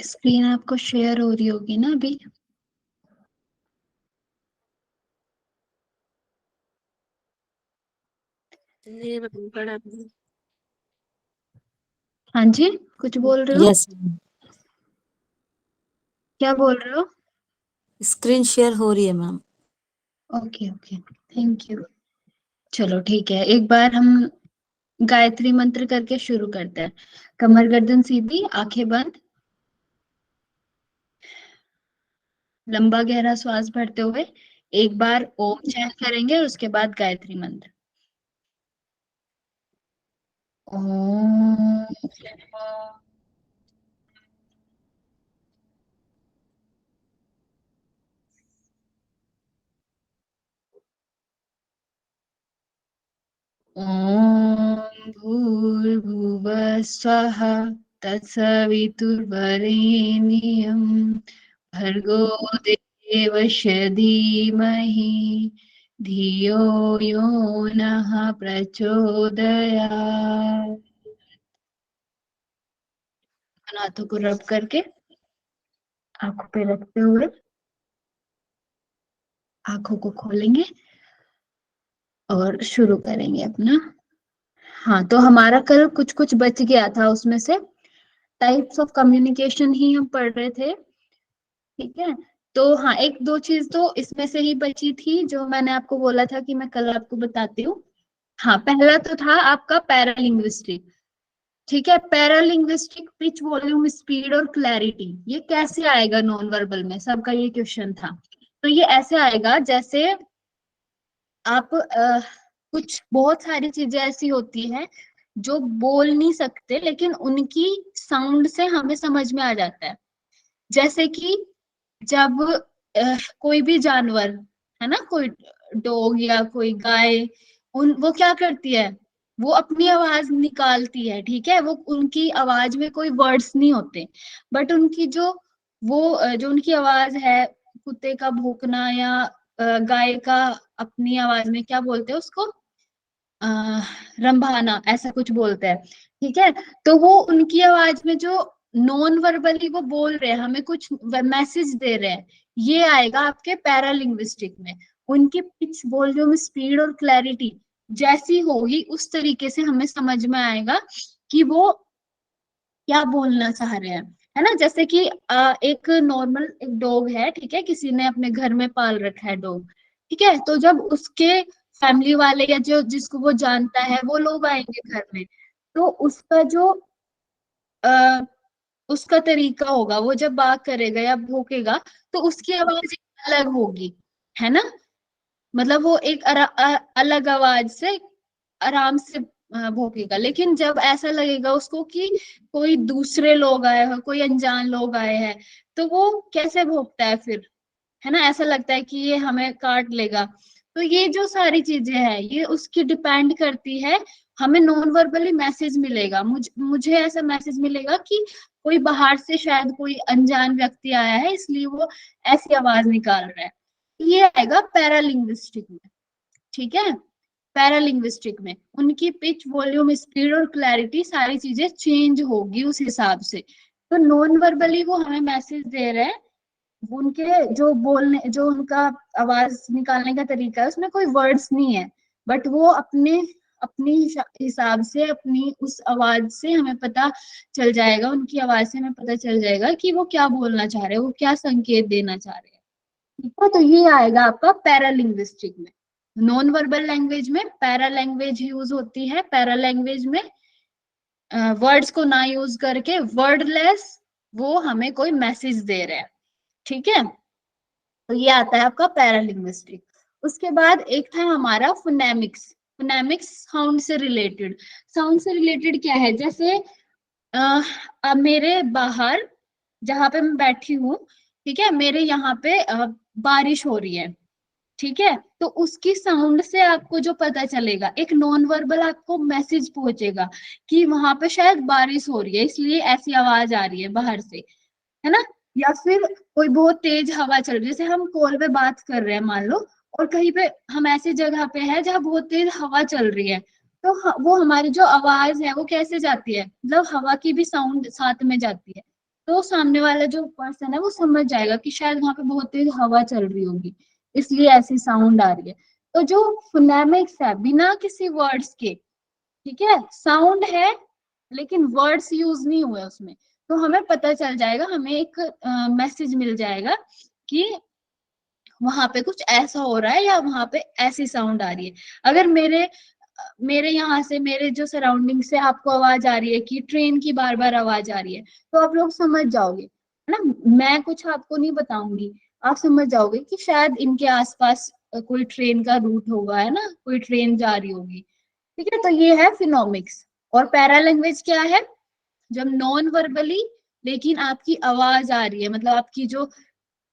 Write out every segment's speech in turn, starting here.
Screen आपको share हो रही होगी ना अभी? नहीं मैम, पढ़ा मैम। हाँ जी, कुछ बोल रहे हो? यस, क्या बोल रहे हो? स्क्रीन शेयर हो रही है ma'am. Okay okay, thank you. चलो ठीक है, एक बार हम गायत्री मंत्र करके शुरू करते हैं। कमर गर्दन सीधी, आंखें बंद, लंबा गहरा श्वास भरते हुए एक बार ओम चैंट करेंगे और उसके बाद गायत्री मंत्र। ओम ॐ भूर्भुवः स्वः तत्सवितुर्वरेण्यं भर्गो देवस्य धीमहि धियो यो नः प्रचोदयात्। हाथों को रब करके आंखों पे रखते हुए आंखों को खोलेंगे और शुरू करेंगे अपना। हाँ, तो हमारा कल कुछ कुछ बच गया था, उसमें से टाइप्स ऑफ कम्युनिकेशन ही हम पढ़ रहे थे। ठीक है, तो हाँ, एक दो चीज तो इसमें से ही बची थी जो मैंने आपको बोला था कि मैं कल आपको बताती हूँ। हाँ, पहला तो था आपका पैरालिंग्विस्टिक। ठीक है, पैरालिंग्विस्टिक पिच, वॉल्यूम, स्पीड और क्लैरिटी, ये कैसे आएगा नॉन वर्बल में, सबका ये क्वेश्चन था। तो ये ऐसे आएगा जैसे आप कुछ बहुत सारी चीजें ऐसी होती हैं जो बोल नहीं सकते लेकिन उनकी साउंड से हमें समझ में आ जाता है। जैसे कि जब कोई भी जानवर है ना, कोई डॉग या कोई गाय, वो क्या करती है, वो अपनी आवाज निकालती है। ठीक है, वो उनकी आवाज में कोई वर्ड्स नहीं होते, बट उनकी जो जो उनकी आवाज है, कुत्ते का भौंकना या गाय का अपनी आवाज में क्या बोलते हैं उसको, रंभाना, ऐसा कुछ बोलते हैं। ठीक है, तो वो उनकी आवाज में जो नॉन वर्बली वो बोल रहे हैं, हमें कुछ मैसेज दे रहे हैं, ये आएगा आपके पैरालिंग्विस्टिक में। उनकी पिच, वॉल्यूम, स्पीड और क्लैरिटी जैसी होगी उस तरीके से हमें समझ में आएगा कि वो क्या बोलना चाह रहे हैं। है ना, जैसे कि एक नॉर्मल एक डॉग है, ठीक है, किसी ने अपने घर में पाल रखा है डॉग। ठीक है, तो जब उसके फैमिली वाले या जो जिसको वो जानता है वो लोग आएंगे घर में, तो उसका जो आ, उसका तरीका होगा, वो जब बात करेगा या भौंकेगा तो उसकी आवाज अलग होगी। है ना, मतलब वो एक अलग आवाज से आराम से भौंकेगा। लेकिन जब ऐसा लगेगा उसको कि कोई दूसरे लोग आए हो, कोई अनजान लोग आए हैं, तो वो कैसे भौंकता है फिर, है ना, ऐसा लगता है कि ये हमें काट लेगा। तो ये जो सारी चीजें हैं ये उसकी डिपेंड करती है। हमें नॉन वर्बली मैसेज मिलेगा, मुझे ऐसा मैसेज मिलेगा कि कोई बाहर से शायद कोई अनजान व्यक्ति आया है इसलिए वो ऐसी आवाज निकाल रहा है। ये आएगा पैरालिंग्विस्टिक में। ठीक है, पैरालिंग्विस्टिक में उनकी पिच, वॉल्यूम, स्पीड और क्लैरिटी सारी चीजें चेंज होगी उस हिसाब से। तो नॉन वर्बली वो हमें मैसेज दे रहे हैं, उनके जो बोलने, जो उनका आवाज निकालने का तरीका है उसमें कोई वर्ड्स नहीं है, बट वो अपने अपनी हिसाब से, अपनी उस आवाज से हमें पता चल जाएगा, उनकी आवाज से हमें पता चल जाएगा कि वो क्या बोलना चाह रहे हैं, वो क्या संकेत देना चाह रहे हैं। ठीक है, तो ये आएगा आपका पैरालिंग्विस्टिक में। नॉन वर्बल लैंग्वेज में पैरा लैंग्वेज यूज होती है। पैरा लैंग्वेज में वर्ड्स को ना यूज करके वर्डलेस वो हमें कोई मैसेज दे रहे हैं। ठीक है, तो ये आता है आपका पैरालिंग्विस्टिक। उसके बाद एक था हमारा फोनेमिक्स। फोनेमिक्स साउंड से रिलेटेड। साउंड से रिलेटेड क्या है, जैसे अब मेरे बाहर जहां पे मैं बैठी हूँ, ठीक है, मेरे यहाँ पे बारिश हो रही है। ठीक है, तो उसकी साउंड से आपको जो पता चलेगा, एक नॉन वर्बल आपको मैसेज पहुंचेगा कि वहां पे शायद बारिश हो रही है इसलिए ऐसी आवाज आ रही है बाहर से। है ना, या फिर कोई बहुत तेज हवा चल रही है, जैसे हम कॉल पे बात कर रहे हैं मान लो, और कहीं पे हम ऐसी जगह पे है जहाँ बहुत तेज हवा चल रही है, तो वो हमारी जो आवाज है वो कैसे जाती है, मतलब हवा की भी साउंड साथ में जाती है। तो सामने वाला जो पर्सन है वो समझ जाएगा कि शायद वहां पे बहुत तेज हवा चल रही होगी, इसलिए ऐसी साउंड आ रही है। तो जो फोनेमिक्स है बिना किसी वर्ड्स के, ठीक है, साउंड है लेकिन वर्ड्स यूज नहीं हुए उसमें, तो हमें पता चल जाएगा, हमें एक मैसेज मिल जाएगा कि वहां पे कुछ ऐसा हो रहा है या वहां पे ऐसी साउंड आ रही है। अगर मेरे मेरे यहाँ से, मेरे जो सराउंडिंग से आपको आवाज आ रही है कि ट्रेन की बार बार आवाज आ रही है, तो आप लोग समझ जाओगे, है ना। मैं कुछ आपको नहीं बताऊंगी, आप समझ जाओगे कि शायद इनके आसपास कोई ट्रेन का रूट होगा, है ना, कोई ट्रेन जा रही होगी। ठीक है, तो ये है फिनोमिक्स। और पैरा लैंग्वेज क्या है? जब नॉन वर्बली लेकिन आपकी आवाज आ रही है, मतलब आपकी जो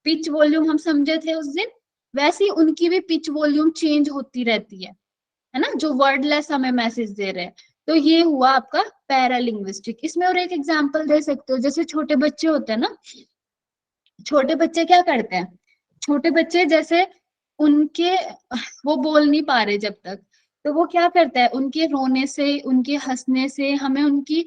पिच वॉल्यूम हम समझे थे उस दिन, वैसी उनकी भी पिच वॉल्यूम चेंज होती रहती है ना, जो वर्डलेस हमें मैसेज दे रहे हैं। तो ये हुआ आपका पैरालिंग्विस्टिक। इसमें और एक एग्जांपल दे सकते हो, जैसे छोटे बच्चे होते हैं ना, छोटे बच्चे क्या करते हैं, छोटे बच्चे जैसे उनके, वो बोल नहीं पा रहे जब तक, तो वो क्या करता है, उनके रोने से, उनके हंसने से हमें उनकी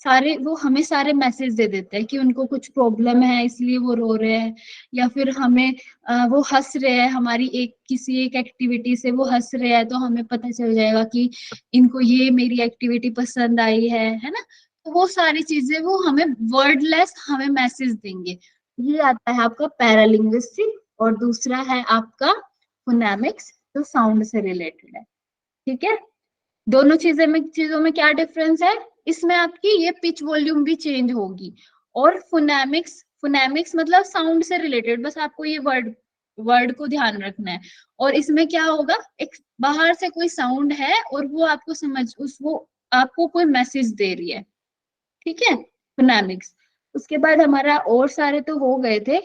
सारे, वो हमें सारे मैसेज दे देते हैं कि उनको कुछ प्रॉब्लम है इसलिए वो रो रहे हैं, या फिर हमें वो हंस रहे हैं, हमारी एक किसी एक एक्टिविटी से वो हंस रहे हैं, तो हमें पता चल जाएगा कि इनको ये मेरी एक्टिविटी पसंद आई है ना। तो वो सारी चीजें वो हमें वर्डलेस हमें मैसेज देंगे। ये आता है आपका पैरालिंग्विस्टिक, और दूसरा है आपका फोनेमिक्स, जो साउंड से रिलेटेड है। ठीक है, दोनों चीजों में क्या डिफरेंस है? इसमें आपकी ये पिच वॉल्यूम भी चेंज होगी, और फोनेमिक्स, फोनेमिक्स मतलब साउंड से रिलेटेड, बस आपको ये वर्ड वर्ड को ध्यान रखना है। और इसमें क्या होगा, एक बाहर से कोई साउंड है और वो आपको समझ, उस वो आपको कोई मैसेज दे रही है। ठीक है, फोनेमिक्स। उसके बाद हमारा और सारे तो हो गए थे।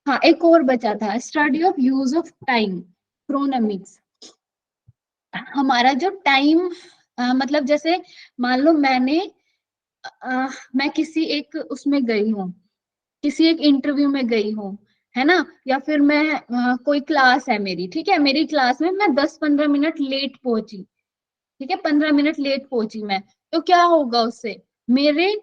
हाँ, एक और बचा था, study of use of time, chronemics. हमारा जो टाइम, मतलब जैसे मान लो मैं किसी एक उसमें गई हूँ, किसी एक इंटरव्यू में गई हूँ, है ना, या फिर मैं कोई क्लास है मेरी, ठीक है, मेरी क्लास में मैं 10-15 मिनट लेट पहुंची, ठीक है, 15 मिनट लेट पहुंची मैं, तो क्या होगा उससे, मेरे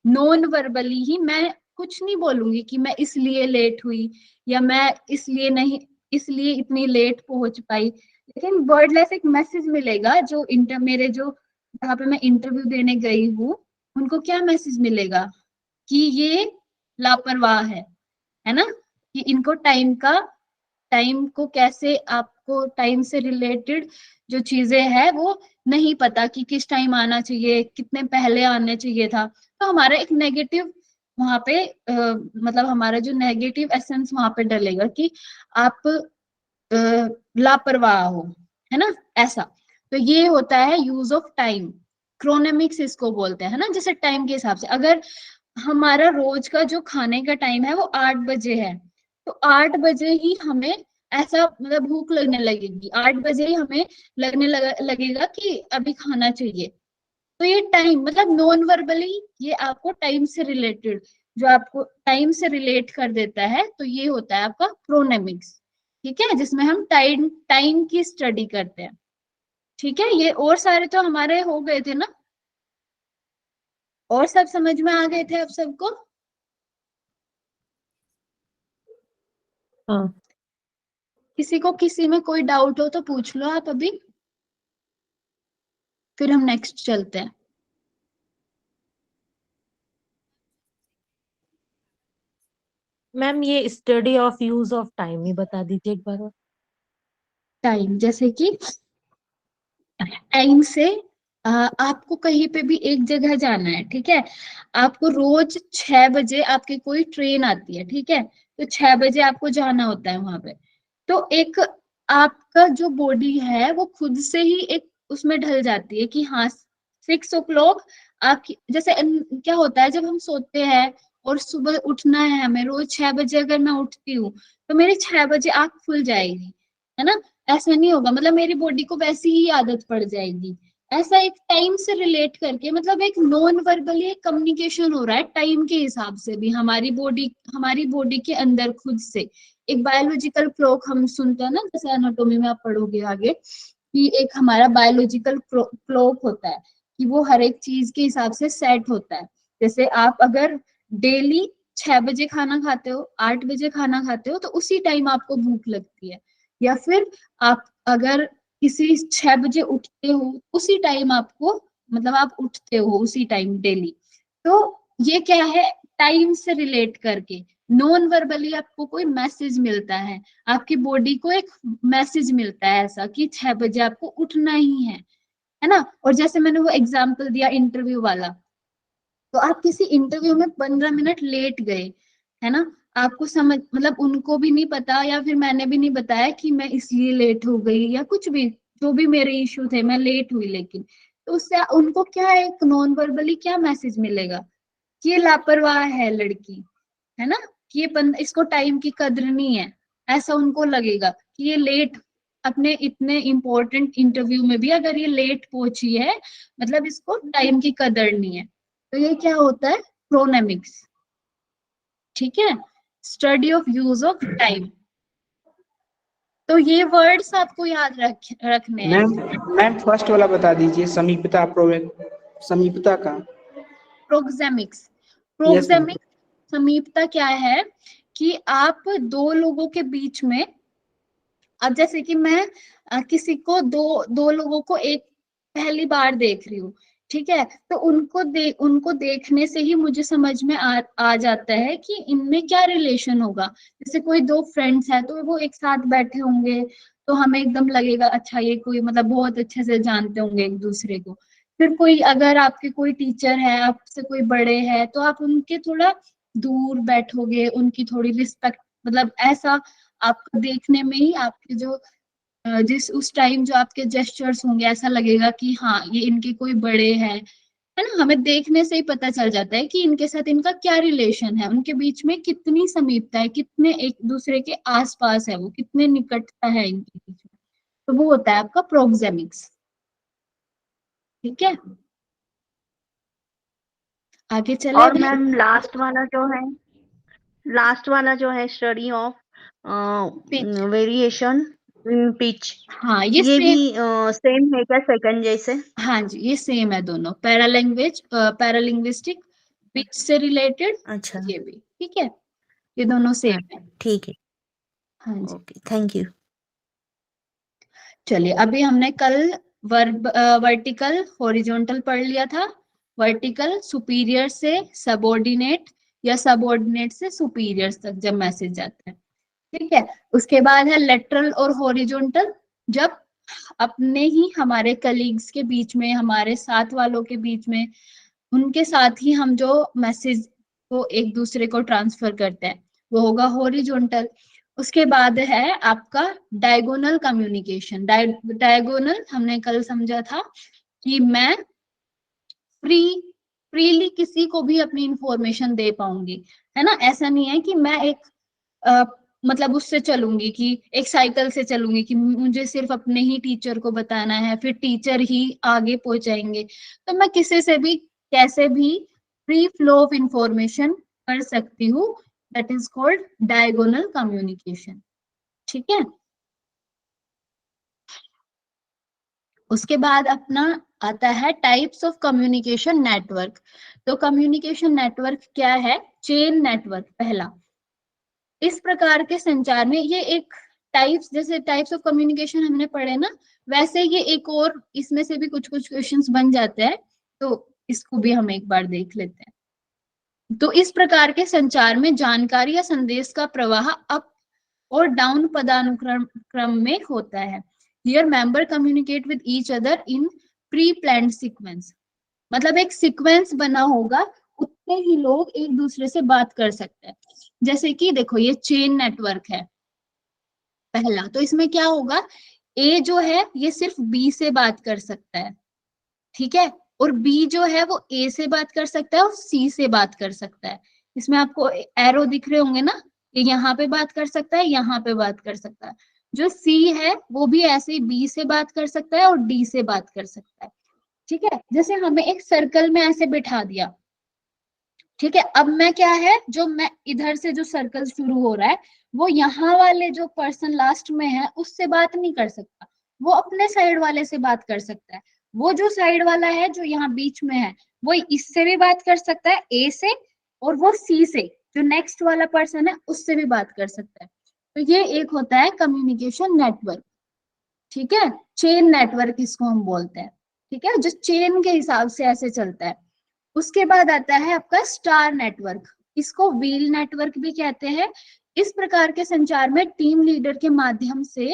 नॉन वर्बली ही मैं कुछ नहीं बोलूंगी कि मैं इसलिए लेट हुई, या मैं इसलिए नहीं, इसलिए इतनी लेट पहुंच पाई, लेकिन वर्डलेस एक मैसेज मिलेगा, जो इंटर मेरे जो जहाँ पे मैं इंटरव्यू देने गई हूँ, उनको क्या मैसेज मिलेगा कि ये लापरवाह है ना, कि इनको टाइम को कैसे, आपको टाइम से रिलेटेड जो चीजें हैं वो नहीं पता कि किस टाइम आना चाहिए, कितने पहले आना चाहिए था। तो हमारा एक नेगेटिव वहां पे मतलब हमारा जो नेगेटिव एसेंस वहां पे डलेगा कि आप लापरवाह हो, है ना, ऐसा। तो ये होता है यूज ऑफ टाइम, क्रोनेमिक्स इसको बोलते हैं, है ना, जैसे टाइम के हिसाब से। अगर हमारा रोज का जो खाने का टाइम है वो 8 बजे है, तो 8 बजे ही हमें ऐसा, मतलब भूख लगने लगेगी, 8 बजे ही हमें लगेगा कि अभी खाना चाहिए। तो ये टाइम मतलब नॉन वर्बली, ये आपको टाइम से रिलेटेड, जो आपको टाइम से रिलेट कर देता है, तो ये होता है आपका क्रोनेमिक्स। ठीक है, जिसमें हम टाइम टाइम की स्टडी करते हैं। ठीक है, ये और सारे तो हमारे हो गए थे ना, और सब समझ में आ गए थे अब सबको? हाँ। किसी को किसी में कोई डाउट हो तो पूछ लो आप अभी, फिर हम नेक्स्ट चलते हैं। मैम ये study of use of time ही बता दीजिए एक बार और। टाइम जैसे कि टाइम से आपको कहीं पे भी एक जगह जाना है, ठीक है, आपको रोज 6 बजे आपकी कोई ट्रेन आती है, ठीक है, तो 6 बजे आपको जाना होता है वहां पे। तो एक आपका जो बॉडी है वो खुद से ही एक उसमें ढल जाती है कि हाँ 6 o'clock आपकी, जैसे क्या होता है जब हम सोते हैं और सुबह उठना है हमें, रोज 6 बजे अगर मैं उठती हूँ तो मेरी 6 बजे आंख खुल जाएगी, है ना। ऐसा नहीं होगा, मतलब मेरी बॉडी को वैसी ही आदत पड़ जाएगी। ऐसा एक टाइम से रिलेट करके, मतलब एक नॉन वर्बली कम्युनिकेशन हो रहा है टाइम के हिसाब से भी, हमारी बॉडी के अंदर खुद से एक बायोलॉजिकल क्लॉक हम सुनते हैं ना, जैसे एनाटोमी में आप पढ़ोगे आगे, कि एक हमारा बायोलॉजिकल क्लॉक होता है कि वो हर एक चीज के हिसाब से सेट होता है। जैसे आप अगर डेली 6 बजे खाना खाते हो, 8 बजे खाना खाते हो, तो उसी टाइम आपको भूख लगती है। या फिर आप अगर किसी 6 बजे उठते हो, उसी टाइम आपको, मतलब आप उठते हो उसी टाइम डेली। तो ये क्या है, टाइम से रिलेट करके नॉन वर्बली आपको कोई मैसेज मिलता है, आपकी बॉडी को एक मैसेज मिलता है ऐसा कि 6 बजे आपको उठना ही है ना। और जैसे मैंने वो एग्जाम्पल दिया इंटरव्यू वाला, तो आप किसी इंटरव्यू में 15 मिनट लेट गए, है ना, आपको समझ, मतलब उनको भी नहीं पता या फिर मैंने भी नहीं बताया कि मैं इसलिए लेट हो गई या कुछ भी, जो भी मेरे इश्यू थे, मैं लेट हुई, लेकिन तो उससे उनको क्या, एक नॉन वर्बली क्या मैसेज मिलेगा कि ये लापरवाह है लड़की, है ना, कि ये इसको टाइम की कद्र नहीं है, ऐसा उनको लगेगा कि ये लेट, अपने इतने इंपॉर्टेंट इंटरव्यू में भी अगर ये लेट पहुंची है, मतलब इसको टाइम की कदर नहीं है। तो ये क्या होता है, क्रोनेमिक्स। ठीक है, study of use of time. तो ये वर्ड्स आपको याद रखने हैं। मैम मैम फर्स्ट वाला बता दीजिए, समीपता, समीपता का। प्रोक्सेमिक्स। Yes ma'am. प्रोक्सेमिक्स समीपता क्या है कि आप दो लोगों के बीच में, अब जैसे कि मैं किसी को, दो लोगों को एक पहली बार देख रही हूँ, ठीक है, तो उनको देखने से ही मुझे समझ में आ जाता है कि इनमें क्या रिलेशन होगा। जैसे कोई दो फ्रेंड्स है तो वो एक साथ बैठे होंगे, तो हमें एकदम लगेगा अच्छा ये कोई, मतलब बहुत अच्छे से जानते होंगे एक दूसरे को। फिर कोई, अगर आपके कोई टीचर है, आपसे कोई बड़े हैं, तो आप उनके थोड़ा दूर बैठोगे, उनकी थोड़ी रिस्पेक्ट, मतलब ऐसा आपको देखने में ही आपके जो जिस उस टाइम जो आपके जेस्चर्स होंगे, ऐसा लगेगा कि हाँ ये इनके कोई बड़े हैं, है ना। हमें देखने से ही पता चल जाता है कि इनके साथ इनका क्या रिलेशन है, उनके बीच में कितनी समीपता है, कितने एक दूसरे के आसपास है, वो कितने निकटता है इनके बीच में। तो वो होता है आपका प्रोक्सेमिक्स। ठीक है, आगे चले और अभी। मैम लास्ट वाला जो है study of pitch, variation in pitch, हाँ ये ये भी सेम, सेम है क्या सेकंड जैसे? हाँ जी ये सेम है दोनों, पैरालैंग्वेज, पैरालिंग्विस्टिक, पिच से रिलेटेड, अच्छा ये भी ठीक है, ये दोनों सेम है। ठीक है, हाँ जी, ओके, थैंक यू। चलिए अभी हमने कल वर्टिकल हॉरिजॉन्टल पढ़ लिया था। वर्टिकल सुपीरियर से सबऑर्डिनेट या सबऑर्डिनेट से सुपीरियर तक जब मैसेज जाता है, ठीक है। उसके बाद है लेटरल और हॉरिजॉन्टल, जब अपने ही हमारे कलीग्स के बीच में, हमारे साथ वालों के बीच में, उनके साथ ही हम जो मैसेज को एक दूसरे को ट्रांसफर करते हैं, वो होगा हॉरिजॉन्टल। उसके बाद है आपका डायगोनल कम्युनिकेशन। डायगोनल हमने कल समझा था कि मैं फ्रीली किसी को भी अपनी इंफॉर्मेशन दे पाऊंगी, है ना। ऐसा नहीं है कि मैं एक अ, मतलब उससे चलूंगी, कि एक साइकिल से चलूंगी कि मुझे सिर्फ अपने ही टीचर को बताना है, फिर टीचर ही आगे पहुंचाएंगे। तो मैं किसी से भी कैसे भी फ्री फ्लो ऑफ इंफॉर्मेशन कर सकती हूँ। That is called diagonal communication. ठीक है, उसके बाद अपना आता है टाइप्स ऑफ कम्युनिकेशन नेटवर्क। तो कम्युनिकेशन नेटवर्क क्या है, चेन नेटवर्क पहला। इस प्रकार के संचार में ये एक टाइप्स, जैसे टाइप्स ऑफ कम्युनिकेशन हमने पढ़े ना, वैसे ये एक और इसमें से भी कुछ कुछ क्वेश्चंस बन जाते हैं, तो इसको भी हम एक बार देख लेते हैं। तो इस प्रकार के संचार में जानकारी या संदेश का प्रवाह अप और डाउन पदानुक्रम क्रम में होता है। Here member communicate with each other in pre planned sequence. मतलब एक सीक्वेंस बना होगा, उतने ही लोग एक दूसरे से बात कर सकते हैं। जैसे कि देखो ये चेन नेटवर्क है पहला, तो इसमें क्या होगा, ए जो है ये सिर्फ बी से बात कर सकता है, ठीक है, और बी जो है वो ए से बात कर सकता है और सी से बात कर सकता है। इसमें आपको एरो दिख रहे होंगे ना, ये यहाँ पे बात कर सकता है, यहाँ पे बात कर सकता है। जो सी है वो भी ऐसे ही बी से बात कर सकता है और डी से बात कर सकता है। ठीक है, जैसे हमें एक सर्कल में ऐसे बिठा दिया, ठीक है, अब मैं क्या है, जो मैं इधर से जो सर्कल शुरू हो रहा है, वो यहाँ वाले जो पर्सन लास्ट में है उससे बात नहीं कर सकता, वो अपने साइड वाले से बात कर सकता है। वो जो साइड वाला है जो यहाँ बीच में है, वो इससे भी बात कर सकता है, ए से, और वो सी से जो नेक्स्ट वाला पर्सन है उससे भी बात कर सकता है। तो ये एक होता है कम्युनिकेशन नेटवर्क, ठीक है, चेन नेटवर्क इसको हम बोलते हैं, ठीक है, जो चेन के हिसाब से ऐसे चलता है। उसके बाद आता है आपका स्टार नेटवर्क, इसको व्हील नेटवर्क भी कहते हैं। इस प्रकार के संचार में टीम लीडर के माध्यम से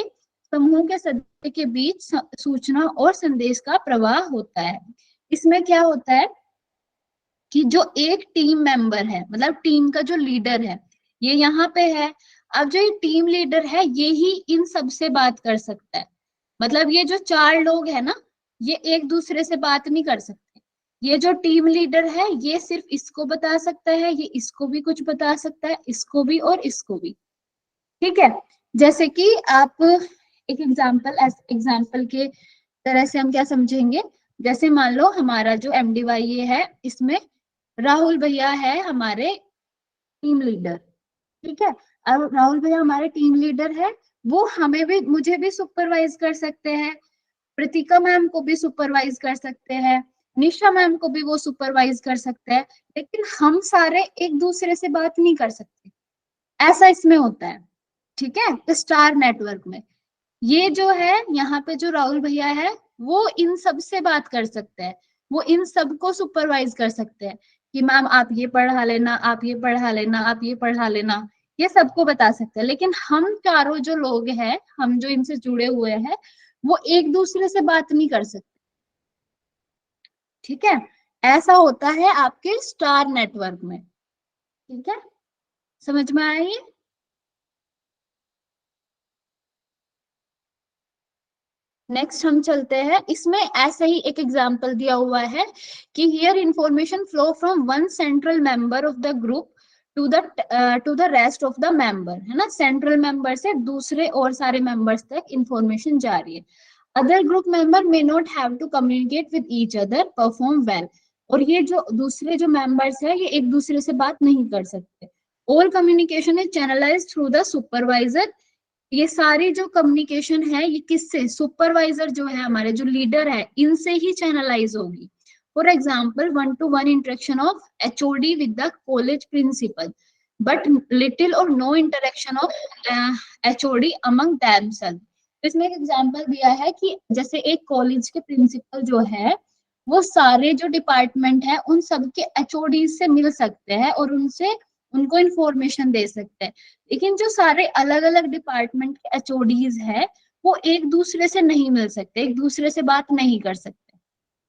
समूह के सदस्य के बीच सूचना और संदेश का प्रवाह होता है। इसमें क्या होता है कि जो एक टीम मेंबर है, मतलब टीम का जो लीडर है, ये यहाँ पे है। अब जो ये टीम लीडर है ये ही इन सब से बात कर सकता है। मतलब ये जो 4 लोग है ना, ये एक दूसरे से बात नहीं कर सकते। ये जो टीम लीडर है ये सिर्फ इसको बता सकता है, ये इसको भी कुछ बता सकता है, इसको भी और इसको भी, ठीक है। जैसे कि आप एक एग्जाम्पल के तरह से हम क्या समझेंगे, जैसे मान लो हमारा जो MDYA है, इसमें राहुल भैया है हमारे टीम लीडर, ठीक है। अब राहुल भैया हमारे टीम लीडर है, वो हमें भी, मुझे भी सुपरवाइज कर सकते हैं, प्रतीका मैम को भी सुपरवाइज कर सकते हैं, निशा मैम को भी वो सुपरवाइज कर सकते हैं, लेकिन हम सारे एक दूसरे से बात नहीं कर सकते, ऐसा इसमें होता है, ठीक है। तो स्टार नेटवर्क में ये जो है, यहाँ पे जो राहुल भैया है वो इन सब से बात कर सकते हैं, वो इन सब को सुपरवाइज कर सकते हैं कि मैम आप ये पढ़ा लेना, आप ये पढ़ा लेना, आप ये पढ़ा लेना, ये सबको बता सकते हैं। लेकिन हम चारों जो लोग हैं, हम जो इनसे जुड़े हुए हैं, वो एक दूसरे से बात नहीं कर सकते, ठीक है। ऐसा होता है आपके स्टार नेटवर्क में, ठीक है, समझ में आया ये? नेक्स्ट हम चलते हैं, इसमें ऐसे ही एक एग्जांपल दिया हुआ है कि here information flow from one central member of the group to the rest of the member, है ना, सेंट्रल मेंबर से दूसरे और सारे मेंबर्स तक इंफॉर्मेशन जा रही है। Other group member may not have to communicate with each other, perform well, और ये जो दूसरे जो मेंबर्स है ये एक दूसरे से बात नहीं कर सकते। All communication is channelised through the supervisor, ये सारी जो कम्युनिकेशन है ये किससे, सुपरवाइजर जो है हमारे जो लीडर है इनसे ही चैनलाइज होगी। For example 1-to-1 interaction of HOD with the college principal, but little or no interaction of HOD among themselves. इसमें एक एग्जाम्पल दिया है कि जैसे एक कॉलेज के प्रिंसिपल जो है वो सारे जो डिपार्टमेंट है उन सबके HOD से मिल सकते हैं और उनसे उनको इंफॉर्मेशन दे सकते हैं, लेकिन जो सारे अलग अलग डिपार्टमेंट के HODs है वो एक दूसरे से नहीं मिल सकते, एक दूसरे से बात नहीं कर सकते,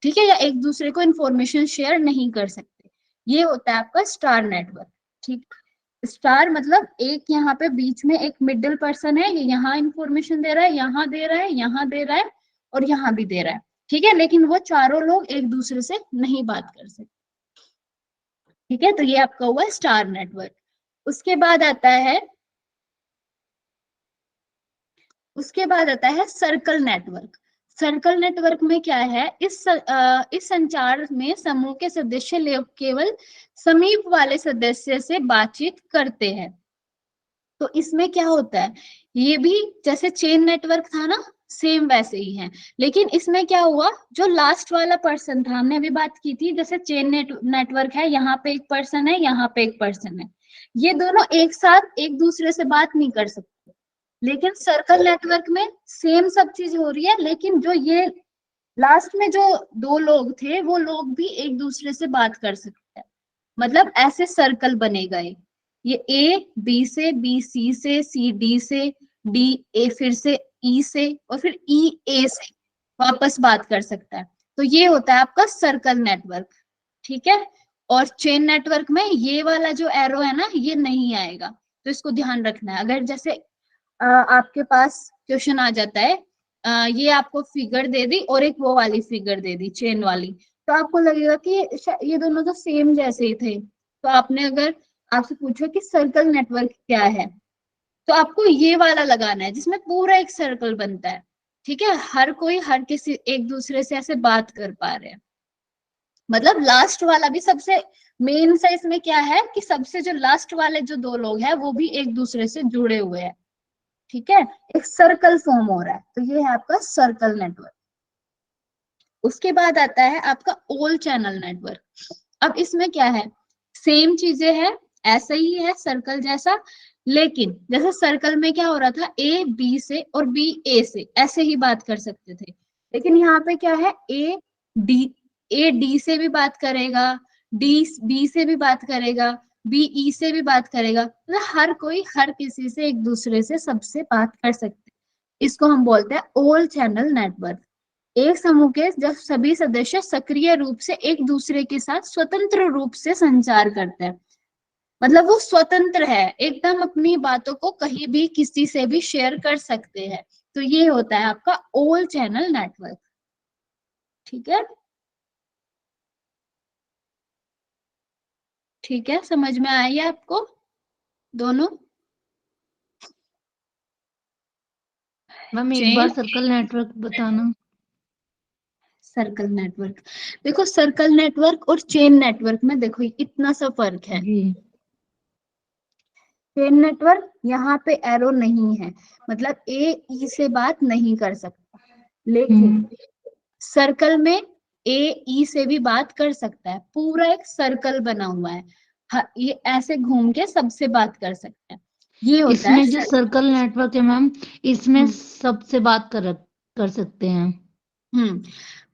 ठीक है, या एक दूसरे को इंफॉर्मेशन शेयर नहीं कर सकते। ये होता है आपका स्टार नेटवर्क, ठीक। स्टार मतलब एक यहाँ पे बीच में एक मिडिल पर्सन है, ये यहाँ इंफॉर्मेशन दे रहा है, यहाँ दे रहा है, यहाँ दे रहा है और यहाँ भी दे रहा है, ठीक है, लेकिन वो चारों लोग एक दूसरे से नहीं बात कर सकते, ठीक है। तो ये आपका हुआ स्टार नेटवर्क। उसके बाद आता है सर्कल नेटवर्क। सर्कल नेटवर्क में क्या है, इस संचार में समूह के सदस्य केवल समीप वाले सदस्य से बातचीत करते हैं। तो इसमें क्या होता है, ये भी जैसे चेन नेटवर्क था ना, सेम वैसे ही है, लेकिन इसमें क्या हुआ, जो लास्ट वाला पर्सन था, हमने अभी बात की थी, जैसे चेन नेटवर्क है, यहाँ पे एक पर्सन है, यहाँ पे एक पर्सन है, ये दोनों एक साथ एक दूसरे से बात नहीं कर सकते। लेकिन सर्कल नेटवर्क में सेम सब चीज हो रही है, लेकिन जो ये लास्ट में जो 2 लोग थे वो लोग भी एक दूसरे से बात कर सकते हैं, मतलब ऐसे सर्कल बनेगा ये A B से, B C से, C D से, D A फिर से E से और फिर E A से वापस बात कर सकता है। तो ये होता है आपका सर्कल नेटवर्क, ठीक है। और चेन नेटवर्क में ये वाला जो एरो है ना ये नहीं आएगा, तो इसको ध्यान रखना है। अगर जैसे आपके पास क्वेश्चन आ जाता है, ये आपको फिगर दे दी और एक वो वाली फिगर दे दी चेन वाली, तो आपको लगेगा कि ये दोनों तो सेम जैसे ही थे। तो आपने अगर आपसे पूछो कि सर्कल नेटवर्क क्या है, तो आपको ये वाला लगाना है जिसमें पूरा एक सर्कल बनता है, ठीक है, हर कोई हर किसी एक दूसरे से ऐसे बात कर पा रहे हैं। मतलब लास्ट वाला भी सबसे मेन सा इसमें क्या है कि सबसे जो लास्ट वाले जो 2 लोग हैं वो भी एक दूसरे से जुड़े हुए हैं, ठीक है, एक सर्कल फॉर्म हो रहा है। तो ये है आपका सर्कल नेटवर्क। उसके बाद आता है आपका ऑल चैनल नेटवर्क। अब इसमें क्या है, सेम चीजें है, ऐसा ही है सर्कल जैसा, लेकिन जैसे सर्कल में क्या हो रहा था, ए बी से और बी ए से ऐसे ही बात कर सकते थे, लेकिन यहाँ पे क्या है, ए डी से भी बात करेगा, डी बी से भी बात करेगा, बी ई से भी बात करेगा, मतलब हर कोई हर किसी से एक दूसरे से सबसे बात कर सकते हैं। इसको हम बोलते हैं ऑल चैनल नेटवर्क। एक समूह के जब सभी सदस्य सक्रिय रूप से एक दूसरे के साथ स्वतंत्र रूप से संचार करते हैं, मतलब वो स्वतंत्र है एकदम, अपनी बातों को कहीं भी किसी से भी शेयर कर सकते हैं, तो ये होता है आपका ऑल चैनल नेटवर्क। ठीक है, ठीक है, समझ में आई है आपको दोनों? मैम एक चेन बार सर्कल नेटवर्क बताना। सर्कल नेटवर्क, देखो सर्कल नेटवर्क और चेन नेटवर्क में देखो इतना सा फर्क है। जी चेन नेटवर्क यहाँ पे एरो नहीं है, मतलब ए ई से बात नहीं कर सकता, लेकिन सर्कल में ए ई से भी बात कर सकता है, पूरा एक सर्कल बना हुआ है, ये ऐसे घूम के सबसे बात कर सकते हैं, ये होता है इसमें जो सर्कल नेटवर्क है मैम, इसमें सबसे बात कर सकते हैं।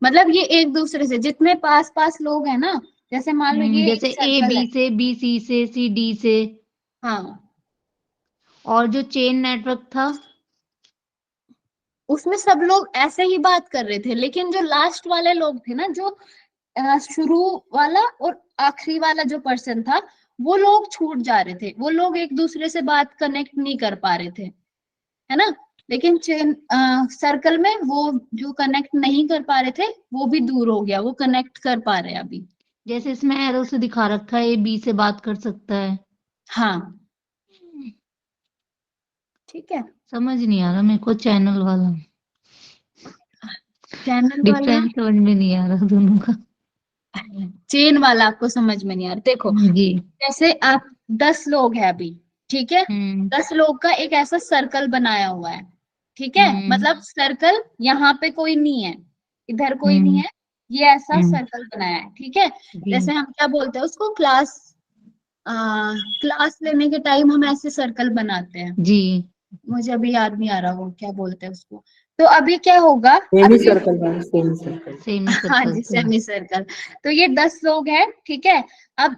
मतलब ये एक दूसरे से जितने पास पास लोग हैं ना, जैसे मान लो ये जैसे एक ए सर्कल बी है, से, बी सी से, सी डी से। हाँ, और जो चेन नेटवर्क था उसमें सब लोग ऐसे ही बात कर रहे थे, लेकिन जो लास्ट वाले लोग थे ना, जो शुरू वाला और आखिरी वाला जो पर्सन था, वो लोग छूट जा रहे थे, वो लोग एक दूसरे से बात कनेक्ट नहीं कर पा रहे थे, है ना। लेकिन चेन सर्कल में वो जो कनेक्ट नहीं कर पा रहे थे वो भी दूर हो गया, वो कनेक्ट कर पा रहे हैं अभी। जैसे इसमें एरो से दिखा रखा है, ए बी से बात कर सकता है। हाँ, ठीक है, समझ नहीं आ रहा मेरे को चैनल वाला, चैनल वाला, डिफरेंस समझ में नहीं आ रहा दोनों का। चेन वाला आपको समझ में नहीं आ रहा। देखो जी जैसे आप 10 लोग हैं अभी, ठीक है, 10 लोग का एक ऐसा सर्कल बनाया हुआ है, ठीक है, मतलब सर्कल यहाँ पे कोई नहीं है, इधर कोई नहीं है, ये ऐसा सर्कल बनाया है, ठीक है। जैसे हम क्या बोलते हैं उसको, क्लास लेने के टाइम हम ऐसे सर्कल बनाते हैं, जी। मुझे अभी याद नहीं आ रहा वो क्या बोलते हैं उसको। तो अभी क्या होगा, सेमी अभी circle ma'am, semi circle. Semi हाँ जी, सर्कल। Semi circle. तो ये 10 लोग हैं, ठीक है। अब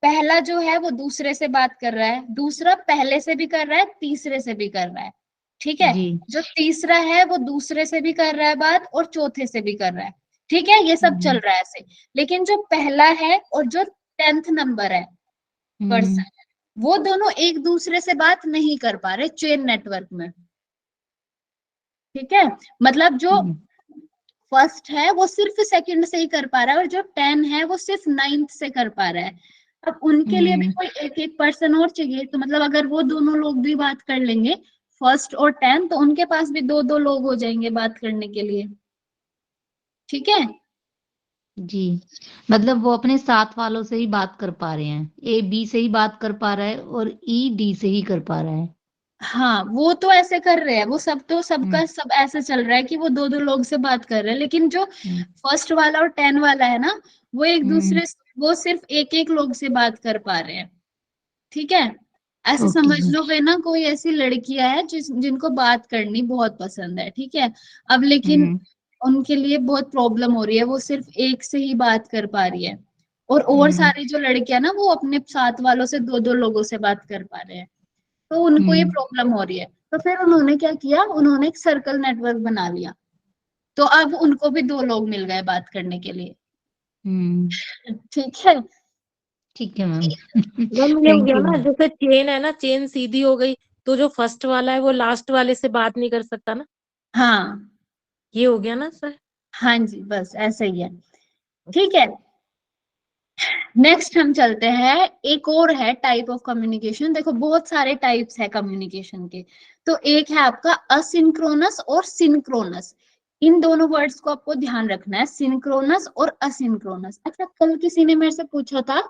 पहला जो है वो दूसरे से बात कर रहा है, दूसरा पहले से भी कर रहा है, तीसरे से भी कर रहा है, ठीक है। जी जो तीसरा है वो दूसरे से भी कर रहा है बात और चौथे से भी कर रहा है, ठीक है, ये सब चल रहा है ऐसे। लेकिन जो पहला है और जो 10th नंबर है पर्सन, वो दोनों एक दूसरे से बात नहीं कर पा रहे चेन नेटवर्क में, ठीक है। मतलब जो फर्स्ट है वो सिर्फ सेकंड से ही कर पा रहा है, और जो 10 है वो सिर्फ 9th से कर पा रहा है। अब उनके लिए भी कोई एक एक पर्सन और चाहिए, तो मतलब अगर वो दोनों लोग भी बात कर लेंगे, फर्स्ट और 10, तो उनके पास भी 2-2 लोग हो जाएंगे बात करने के लिए, ठीक है। जी, मतलब वो अपने साथ वालों से ही बात कर पा रहे हैं, ए बी से ही बात कर पा रहा है और ई डी से ही कर पा रहा है। हाँ, वो तो ऐसे कर रहे हैं, वो सब तो सबका सब ऐसे चल रहा है कि वो 2-2 लोग से बात कर रहे हैं, लेकिन जो फर्स्ट वाला और 10 वाला है ना, वो एक दूसरे, वो सिर्फ एक एक लोग से बात कर पा रहे हैं, ठीक है। ऐसे समझ लो कि ना कोई ऐसी लड़कियां है जिनको बात करनी बहुत पसंद है, ठीक है। अब लेकिन उनके लिए बहुत प्रॉब्लम हो रही है, वो सिर्फ एक से ही बात कर पा रही है, और सारी जो लड़कियां ना वो अपने साथ वालों से 2-2 लोगों से बात कर पा रहे हैं, तो उनको ये प्रॉब्लम हो रही है। तो फिर उन्होंने क्या किया, उन्होंने एक सर्कल नेटवर्क बना लिया, तो अब उनको भी 2 लोग मिल गए बात करने के लिए, ठीक है। ठीक है मैम। मैम ये हो गया ना, जैसे चेन है ना, चेन सीधी हो गई, तो जो फर्स्ट वाला है वो लास्ट वाले से बात नहीं कर सकता ना, हाँ, ये हो गया ना सर। हाँ जी, बस ऐसा ही है, ठीक है। नेक्स्ट हम चलते हैं, एक और है टाइप ऑफ कम्युनिकेशन। देखो बहुत सारे टाइप्स है कम्युनिकेशन के, तो एक है आपका असिंक्रोनस और सिंक्रोनस। इन दोनों वर्ड्स को आपको ध्यान रखना है, सिंक्रोनस और असिंक्रोनस। अच्छा, कल किसी ने मेरे से पूछा था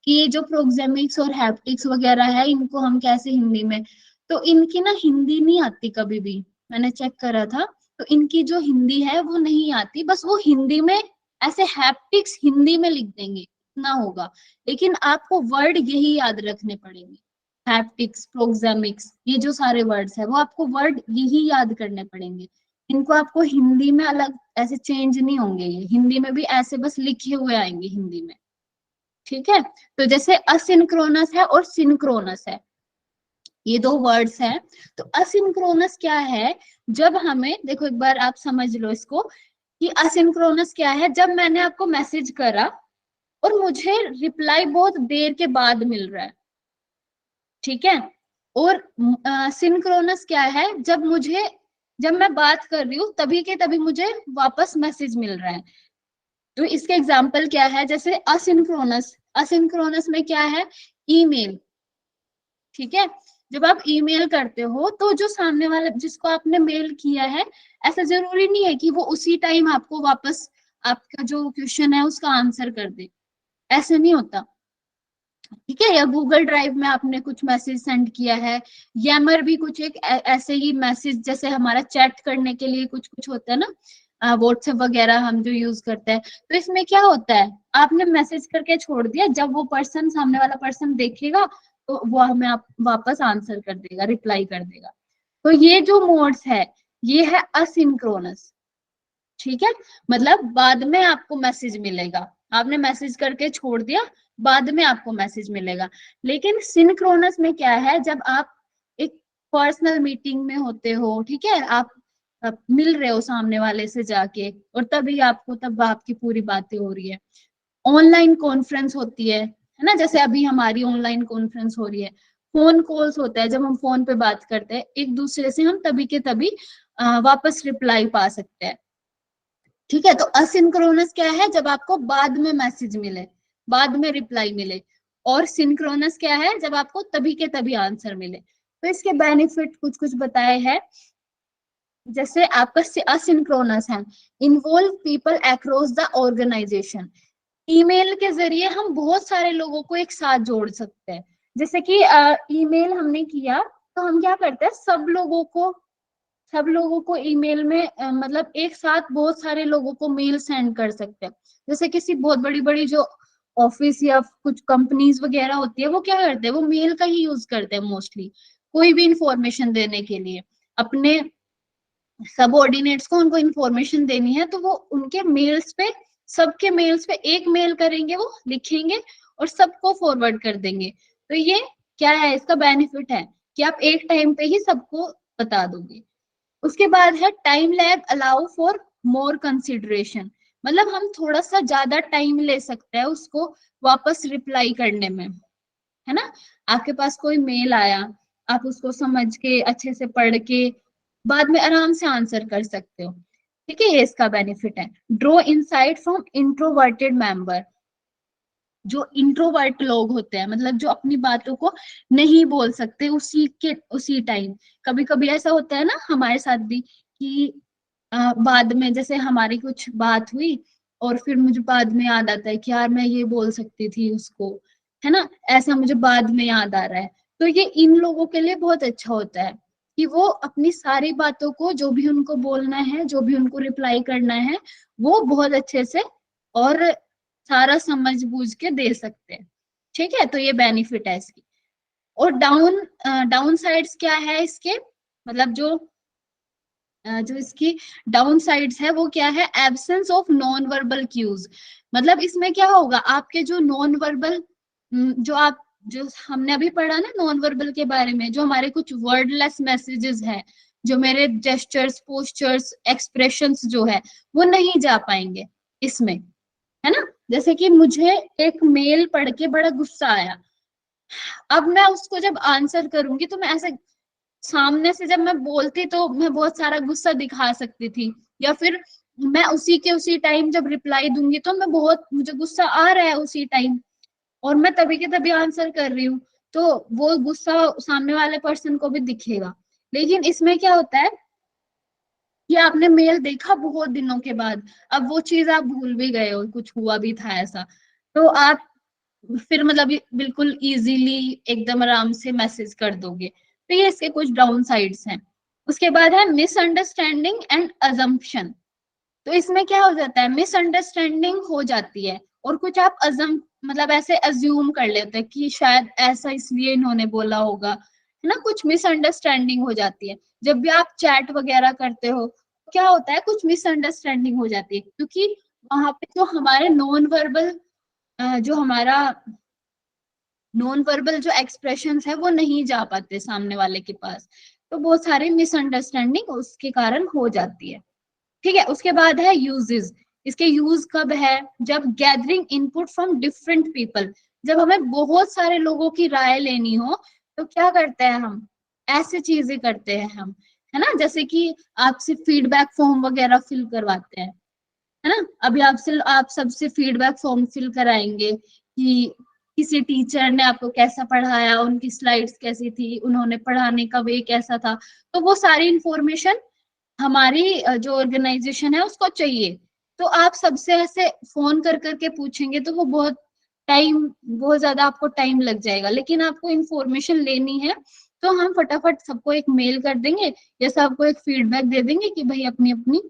कि जो प्रोक्सेमिक्स और हैप्टिक्स वगैरह है, इनको हम कैसे हिंदी में, तो इनकी ना हिंदी नहीं आती कभी भी, मैंने चेक करा था, तो इनकी जो हिंदी है वो नहीं आती, बस वो हिंदी में ऐसे हैप्टिक्स हिंदी में लिख देंगे, उतना होगा, लेकिन आपको वर्ड यही याद रखने पड़ेंगे। हैप्टिक्स, प्रोक्सेमिक्स, ये जो सारे वर्ड्स है वो आपको वर्ड यही याद करने पड़ेंगे। इनको आपको हिंदी में अलग ऐसे चेंज नहीं होंगे, ये हिंदी में भी ऐसे बस लिखे हुए आएंगे हिंदी में, ठीक है। तो जैसे असिंक्रोनस है और सिंक्रोनस है, ये दो वर्ड्स हैं। तो असिंक्रोनस क्या है, जब हमें, देखो एक बार आप समझ लो इसको कि असिंक्रोनस क्या है, जब मैंने आपको मैसेज करा और मुझे रिप्लाई बहुत देर के बाद मिल रहा है, ठीक है। और सिंक्रोनस क्या है, जब मैं बात कर रही हूँ तभी के तभी मुझे वापस मैसेज मिल रहा है। तो इसके एग्जाम्पल क्या है, जैसे असिंक्रोनस में क्या है, ईमेल, ठीक है। जब आप ईमेल करते हो तो जो सामने वाला जिसको आपने मेल किया है, ऐसा जरूरी नहीं है कि वो उसी टाइम आपको वापस आपका जो क्वेश्चन है उसका आंसर कर दे, ऐसे नहीं होता, ठीक है। या गूगल ड्राइव में आपने कुछ मैसेज सेंड किया है, यमर भी कुछ एक ऐसे ही मैसेज, जैसे हमारा चैट करने के लिए कुछ कुछ होता है ना, व्हाट्सएप वगैरह हम जो यूज करते हैं, तो इसमें क्या होता है, आपने मैसेज करके छोड़ दिया, जब वो पर्सन, सामने वाला पर्सन देखेगा तो वो हमें आप वापस आंसर कर देगा, रिप्लाई कर देगा। तो ये जो मोड्स है ये है असिंक्रोनस, ठीक है। मतलब बाद में आपको मैसेज मिलेगा, आपने मैसेज करके छोड़ दिया, बाद में आपको मैसेज मिलेगा। लेकिन सिंक्रोनस में क्या है, जब आप एक पर्सनल मीटिंग में होते हो, ठीक है, आप मिल रहे हो सामने वाले से जाके, और तभी आपको, तब आपकी पूरी बातें हो रही है। ऑनलाइन कॉन्फ्रेंस होती है ना, जैसे अभी हमारी ऑनलाइन कॉन्फ्रेंस हो रही है। फोन कॉल्स होता है, जब हम फोन पे बात करते हैं एक दूसरे से, हम तभी के तभी वापस रिप्लाई पा सकते हैं, ठीक है। तो असिंक्रोनस क्या है, जब आपको बाद में मैसेज मिले, बाद में रिप्लाई मिले। और सिंक्रोनस क्या है, जब आपको तभी के तभी आंसर मिले। तो इसके बेनिफिट कुछ कुछ बताए हैं। जैसे आपका असिंक्रोनस है, involve people across the organization. Email के जरिए हम बहुत सारे लोगों को एक साथ जोड़ सकते हैं। जैसे कि ईमेल हमने किया तो हम क्या करते हैं, सब लोगों को ईमेल में मतलब एक साथ बहुत सारे लोगों को मेल सेंड कर सकते हैं। जैसे किसी बहुत बड़ी बड़ी जो ऑफिस या कुछ कंपनीज वगैरह होती है, वो क्या करते हैं, वो मेल का ही यूज करते हैं मोस्टली, कोई भी इंफॉर्मेशन देने के लिए। अपने सबऑर्डिनेट्स को उनको इंफॉर्मेशन देनी है तो वो उनके मेल्स पे, सबके मेल्स पे एक मेल करेंगे, वो लिखेंगे और सबको फॉरवर्ड कर देंगे। तो ये क्या है, इसका बेनिफिट है कि आप एक टाइम पे ही सबको बता दोगे। उसके बाद है time lag allow for more consideration. मतलब हम थोड़ा सा ज्यादा टाइम ले सकते हैं उसको वापस रिप्लाई करने में, है ना। आपके पास कोई मेल आया, आप उसको समझ के अच्छे से पढ़ के बाद में आराम से आंसर कर सकते हो, ठीक है। ये इसका बेनिफिट है। Draw insight from introverted member. जो इंट्रोवर्ट लोग होते हैं, मतलब जो अपनी बातों को नहीं बोल सकते उसी टाइम, कभी कभी ऐसा होता है ना हमारे साथ भी कि बाद में जैसे हमारी कुछ बात हुई और फिर मुझे बाद में याद आता है कि यार मैं ये बोल सकती थी उसको, है ना, ऐसा मुझे बाद में याद आ रहा है। तो ये इन लोगों के लिए बहुत अच्छा होता है कि वो अपनी सारी बातों को, जो भी उनको बोलना है, जो भी उनको रिप्लाई करना है, वो बहुत अच्छे से और सारा समझ बूझ के दे सकते हैं, ठीक है। तो ये बेनिफिट है इसकी। और डाउन साइड्स क्या है इसके, मतलब जो इसकी डाउन साइड्स है वो क्या है, absence of non verbal cues. मतलब इसमें क्या होगा, आपके जो नॉन वर्बल, जो हमने अभी पढ़ा ना नॉन वर्बल के बारे में, जो हमारे कुछ वर्डलेस मैसेजेस हैं, जो मेरे जेस्चर्स, पोस्चर्स, एक्सप्रेशंस जो है, वो नहीं जा पाएंगे इसमें, है ना। जैसे कि मुझे एक मेल पढ़ के बड़ा गुस्सा आया, अब मैं उसको जब आंसर करूंगी तो मैं ऐसे सामने से जब मैं बोलती तो मैं बहुत सारा गुस्सा दिखा सकती थी, या फिर मैं उसी टाइम जब रिप्लाई दूंगी तो मुझे गुस्सा आ रहा है उसी टाइम और मैं तभी के तभी आंसर कर रही हूँ, तो वो गुस्सा सामने वाले पर्सन को भी दिखेगा। लेकिन इसमें क्या होता है कि आपने मेल देखा बहुत दिनों के बाद, अब वो चीज आप भूल भी गए हो, कुछ हुआ भी था ऐसा, तो आप फिर मतलब बिल्कुल इजीली एकदम आराम से मैसेज कर दोगे। तो ये इसके कुछ डाउन साइड्स हैं। उसके बाद है मिसअंडरस्टैंडिंग एंड अजम्पशन। तो इसमें क्या हो जाता है, मिसअंडरस्टैंडिंग हो जाती है और कुछ आप मतलब ऐसे अज्यूम कर लेते हैं कि शायद ऐसा इसलिए इन्होंने बोला होगा, है ना, कुछ मिसअंडरस्टैंडिंग हो जाती है। जब भी आप चैट वगैरह करते हो क्या होता है, कुछ मिसअंडरस्टैंडिंग हो जाती है, क्योंकि वहां पे जो हमारे नॉन वर्बल जो हमारा नॉन वर्बल जो एक्सप्रेशंस है वो नहीं जा पाते सामने वाले के पास, तो बहुत सारी मिसअंडरस्टैंडिंग उसके कारण हो जाती है। ठीक है, उसके बाद है यूजेस। इसके यूज कब है, जब gathering input from different people, जब हमें बहुत सारे लोगों की राय लेनी हो तो क्या करते हैं हम, ऐसी चीजें करते हैं हम, है ना, जैसे कि आपसे फीडबैक फॉर्म वगैरह फिल करवाते हैं, है ना। अभी आप सबसे फीडबैक फॉर्म फिल कराएंगे कि किसी टीचर ने आपको कैसा पढ़ाया, उनकी स्लाइड्स कैसी थी, उन्होंने पढ़ाने का वे कैसा था, तो वो सारी इंफॉर्मेशन हमारी जो ऑर्गेनाइजेशन है उसको चाहिए। तो आप सबसे ऐसे फोन कर करके पूछेंगे तो वो बहुत ज्यादा आपको टाइम लग जाएगा, लेकिन आपको इंफॉर्मेशन लेनी है तो हम फटाफट सबको एक मेल कर देंगे या सबको एक फीडबैक दे देंगे कि भाई अपनी अपनी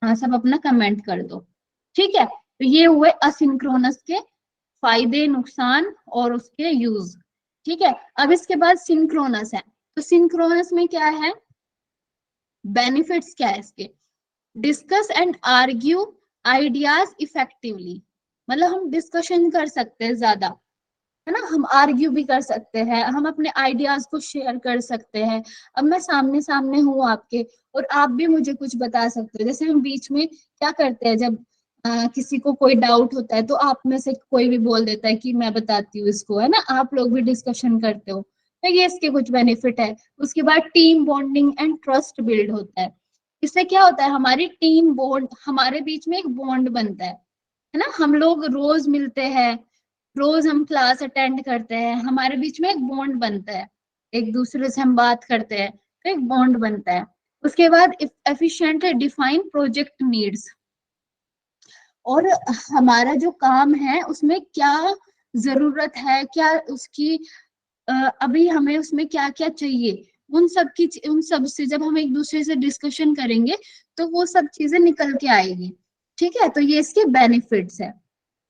सब अपना कमेंट कर दो। ठीक है, तो ये हुए असिंक्रोनस के फायदे, नुकसान और उसके यूज। ठीक है, अब इसके बाद सिंक्रोनस है। तो सिंक्रोनस में क्या है, बेनिफिट्स क्या है इसके, discuss and argue ideas effectively, मतलब हम डिस्कशन कर सकते हैं ज्यादा, है ना, हम आर्ग्यू भी कर सकते हैं, हम अपने आइडियाज को शेयर कर सकते हैं। अब मैं सामने सामने हूँ आपके और आप भी मुझे कुछ बता सकते हो, जैसे हम बीच में क्या करते हैं जब किसी को कोई डाउट होता है तो आप में से कोई भी बोल देता है कि मैं बताती हूँ इसको, है ना, आप लोग भी डिस्कशन करते हो, तो ये इसके कुछ बेनिफिट है। उसके बाद team bonding and trust build होता है। इससे क्या होता है, हमारी टीम बॉन्ड, हमारे बीच में एक बॉन्ड बनता है ना, हम लोग रोज मिलते हैं, रोज हम क्लास अटेंड करते हैं, हमारे बीच में एक बॉन्ड बनता है, एक दूसरे से हम बात करते हैं तो एक बॉन्ड बनता है। उसके बाद एफिशिएंटली डिफाइन प्रोजेक्ट नीड्स, और हमारा जो काम है उसमें क्या जरूरत है, क्या उसकी अभी हमें उसमें क्या क्या चाहिए, उन सब से जब हम एक दूसरे से डिस्कशन करेंगे तो वो सब चीजें निकल के आएगी। ठीक है, तो ये इसके बेनिफिट्स है।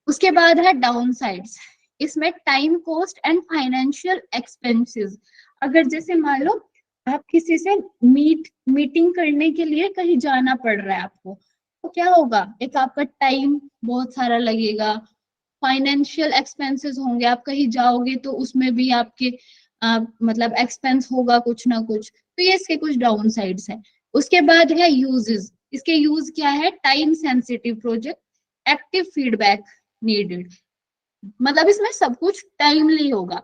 उसके बाद है डाउन साइड्स, इसमें time cost and financial expenses. अगर जैसे मान लो आप किसी से मीटिंग करने के लिए कहीं जाना पड़ रहा है आपको, तो क्या होगा, एक आपका टाइम बहुत सारा लगेगा, फाइनेंशियल एक्सपेंसेस होंगे, आप कहीं जाओगे तो उसमें भी आपके मतलब एक्सपेंस होगा कुछ ना कुछ, तो ये इसके कुछ डाउन साइड्स है। उसके बाद है यूजेस, इसके यूज क्या है, time sensitive project, active feedback needed, मतलब इसमें सब कुछ टाइमली होगा,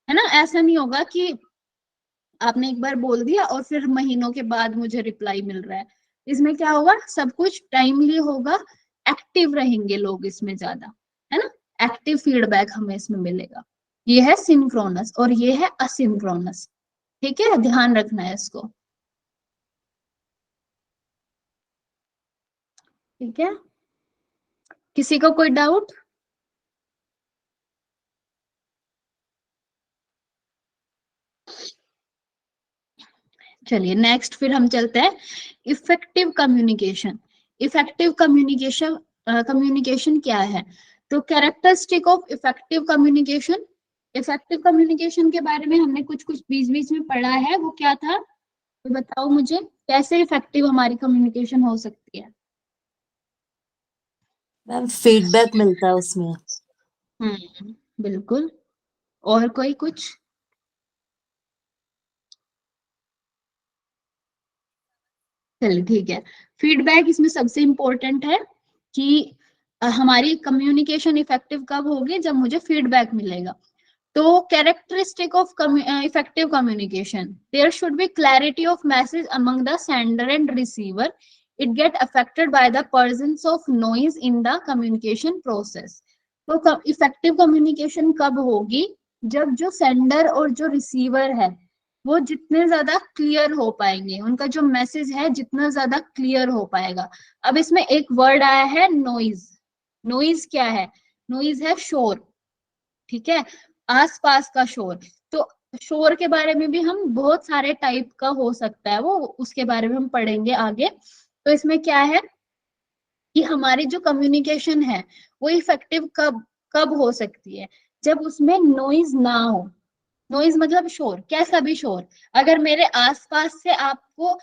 है ना, ऐसा नहीं होगा कि आपने एक बार बोल दिया और फिर महीनों के बाद मुझे रिप्लाई मिल रहा है। इसमें क्या होगा, सब कुछ टाइमली होगा, एक्टिव रहेंगे लोग इसमें ज्यादा, है ना, एक्टिव फीडबैक हमें इसमें मिलेगा। ये है सिंक्रोनस और ये है असिंक्रोनस। ठीक है, ध्यान रखना है इसको। ठीक है, किसी को कोई डाउट? चलिए नेक्स्ट फिर हम चलते हैं effective communication. Effective communication communication क्या है, तो characteristic of effective communication. Effective communication के बारे में हमने कुछ कुछ बीच बीच में पढ़ा है, वो क्या था, तो बताओ मुझे, कैसे इफेक्टिव हमारी कम्युनिकेशन हो सकती है। मैम फीडबैक मिलता है उसमें। बिल्कुल, और कोई कुछ? चलिए ठीक है, फीडबैक इसमें सबसे इंपॉर्टेंट है कि हमारी कम्युनिकेशन इफेक्टिव कब होगी, जब मुझे फीडबैक मिलेगा। तो characteristic of effective communication, there should be clarity of message among the sender and receiver, it get affected by the presence of noise in the communication process. तो इफेक्टिव कम्युनिकेशन कब होगी, जब जो सेंडर और जो receiver है वो जितने ज्यादा क्लियर हो पाएंगे, उनका जो मैसेज है जितना ज्यादा क्लियर हो पाएगा। अब इसमें एक वर्ड आया है नॉइज। नॉइज क्या है, नॉइज है शोर, ठीक है, आसपास का शोर। तो शोर के बारे में भी हम बहुत सारे टाइप का हो सकता है, वो उसके बारे में हम पढ़ेंगे आगे। तो इसमें क्या है कि हमारी जो कम्युनिकेशन है वो इफेक्टिव कब कब हो सकती है? जब उसमें नॉइज ना हो। नॉइज मतलब शोर, कैसा भी शोर। अगर मेरे आसपास से आपको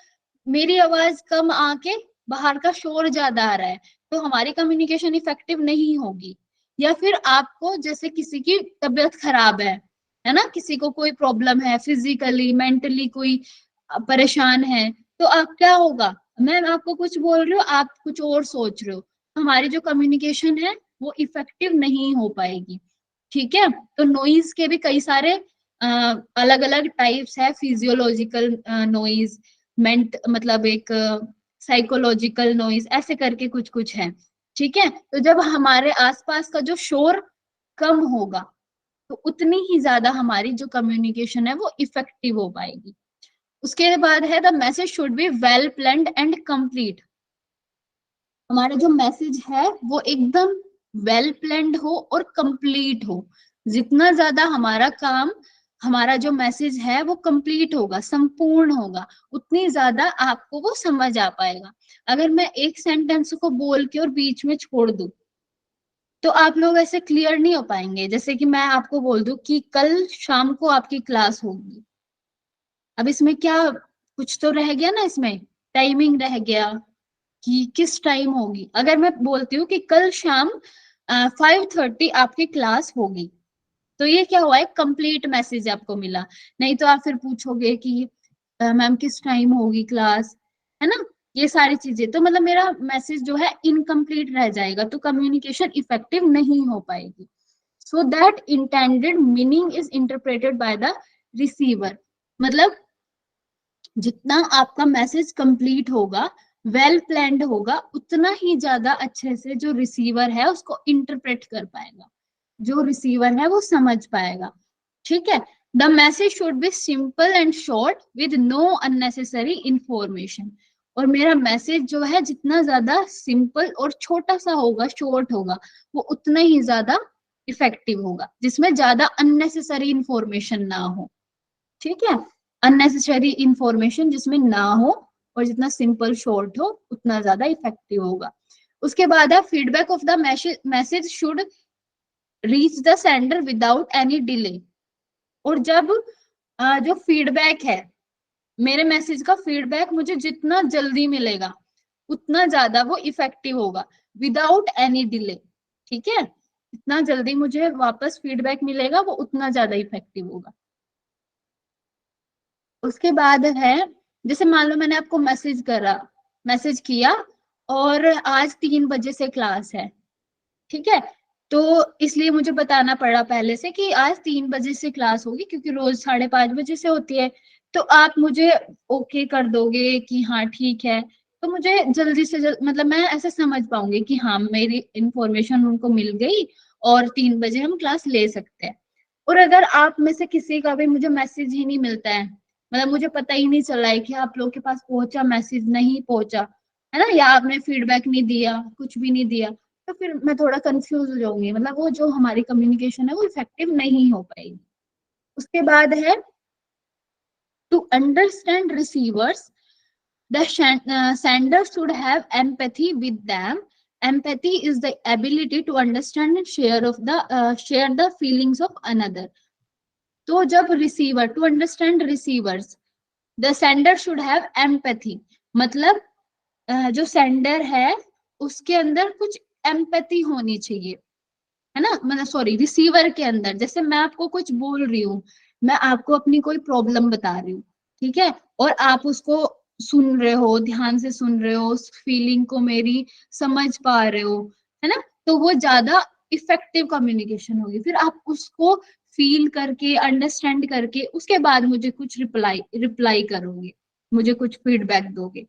मेरी आवाज कम आके बाहर का शोर ज्यादा आ रहा है, तो हमारी कम्युनिकेशन इफेक्टिव नहीं होगी। या फिर आपको जैसे किसी की तबीयत खराब है ना, किसी को कोई प्रॉब्लम है, फिजिकली मेंटली कोई परेशान है, तो आप क्या होगा, मैं आपको कुछ बोल रही हूँ, आप कुछ और सोच रहे हो, हमारी जो कम्युनिकेशन है वो इफेक्टिव नहीं हो पाएगी। ठीक है, तो नॉइज के भी कई सारे अलग अलग टाइप्स है। फिजियोलॉजिकल नॉइज, मेंट मतलब एक साइकोलॉजिकल नॉइज, ऐसे करके कुछ कुछ है। ठीक है, तो जब हमारे आसपास का जो शोर कम होगा तो उतनी ही ज्यादा हमारी जो कम्युनिकेशन है वो इफेक्टिव हो पाएगी। उसके बाद है the message should be well planned and complete. हमारा जो मैसेज है वो एकदम वेल प्लान्ड हो और कंप्लीट हो। जितना ज्यादा हमारा काम, हमारा जो मैसेज है वो कंप्लीट होगा, संपूर्ण होगा, उतनी ज्यादा आपको वो समझ आ पाएगा। अगर मैं एक सेंटेंस को बोल के और बीच में छोड़ दूं तो आप लोग ऐसे क्लियर नहीं हो पाएंगे। जैसे कि मैं आपको बोल दूं कि कल शाम को आपकी क्लास होगी, अब इसमें क्या कुछ तो रह गया ना, इसमें टाइमिंग रह गया कि किस टाइम होगी। अगर मैं बोलती हूँ कि कल शाम 5:30 आपकी क्लास होगी, तो ये क्या हुआ है, कंप्लीट मैसेज आपको मिला। नहीं तो आप फिर पूछोगे कि मैम किस टाइम होगी क्लास, है ना, ये सारी चीजें, तो मतलब मेरा मैसेज जो है इनकम्प्लीट रह जाएगा, तो कम्युनिकेशन इफेक्टिव नहीं हो पाएगी। So that intended meaning is interpreted by the receiver. मतलब जितना आपका मैसेज कंप्लीट होगा, वेल प्लान्ड होगा, उतना ही ज्यादा अच्छे से जो रिसीवर है उसको इंटरप्रेट कर पाएगा, जो रिसीवर है वो समझ पाएगा। ठीक है, the message should be simple and short with know unnecessary information. और मेरा मैसेज जो है जितना ज्यादा सिंपल और छोटा सा होगा, शॉर्ट होगा, वो उतना ही ज्यादा इफेक्टिव होगा, जिसमें ज्यादा अननेसेसरी इंफॉर्मेशन ना हो। ठीक है, अननेसेसरी इंफॉर्मेशन जिसमें ना हो, और जितना सिंपल शॉर्ट हो उतना ज्यादा इफेक्टिव होगा। उसके बाद है feedback of the message should reach the sender without any delay. और जब जो फीडबैक है, मेरे मैसेज का फीडबैक मुझे जितना जल्दी मिलेगा उतना ज्यादा वो इफेक्टिव होगा, विदाउट एनी डिले। ठीक है, जितना जल्दी मुझे वापस फीडबैक मिलेगा वो उतना ज्यादा इफेक्टिव होगा। उसके बाद है, जैसे मान लो मैंने आपको मैसेज किया और आज 3 बजे से क्लास है। ठीक है, तो इसलिए मुझे बताना पड़ा पहले से कि आज 3 बजे से क्लास होगी, क्योंकि रोज 5:30 बजे से होती है। तो आप मुझे ओके कर दोगे कि हाँ ठीक है, तो मुझे जल्दी से मतलब मैं ऐसे समझ पाऊंगी कि हाँ मेरी इंफॉर्मेशन उनको मिल गई और 3 बजे हम क्लास ले सकते हैं। और अगर आप में से किसी का भी मुझे मैसेज ही नहीं मिलता है, मतलब मुझे पता ही नहीं चला है कि आप लोग के पास पहुंचा मैसेज नहीं पहुंचा, है ना, या आपने फीडबैक नहीं दिया, कुछ भी नहीं दिया, तो फिर मैं थोड़ा कंफ्यूज हो जाऊंगी, मतलब वो जो हमारी कम्युनिकेशन है वो इफेक्टिव नहीं हो पाएगी। उसके बाद है to understand receivers the sender should have empathy with them. Empathy is the ability to understand and share the feelings of another. तो जब receiver, to understand receivers, the sender should have empathy, मतलब जो sender है उसके अंदर कुछ empathy होनी चाहिए, है ना, मतलब सॉरी रिसीवर के अंदर। जैसे मैं आपको कुछ बोल रही हूँ, मैं आपको अपनी कोई प्रॉब्लम बता रही हूँ, ठीक है, और आप उसको सुन रहे हो, ध्यान से सुन रहे हो, उस फीलिंग को मेरी समझ पा रहे हो, है ना, तो वो ज्यादा इफेक्टिव कम्युनिकेशन होगी। फिर आप उसको फील करके, अंडरस्टैंड करके उसके बाद मुझे कुछ रिप्लाई करोगे, मुझे कुछ फीडबैक दोगे।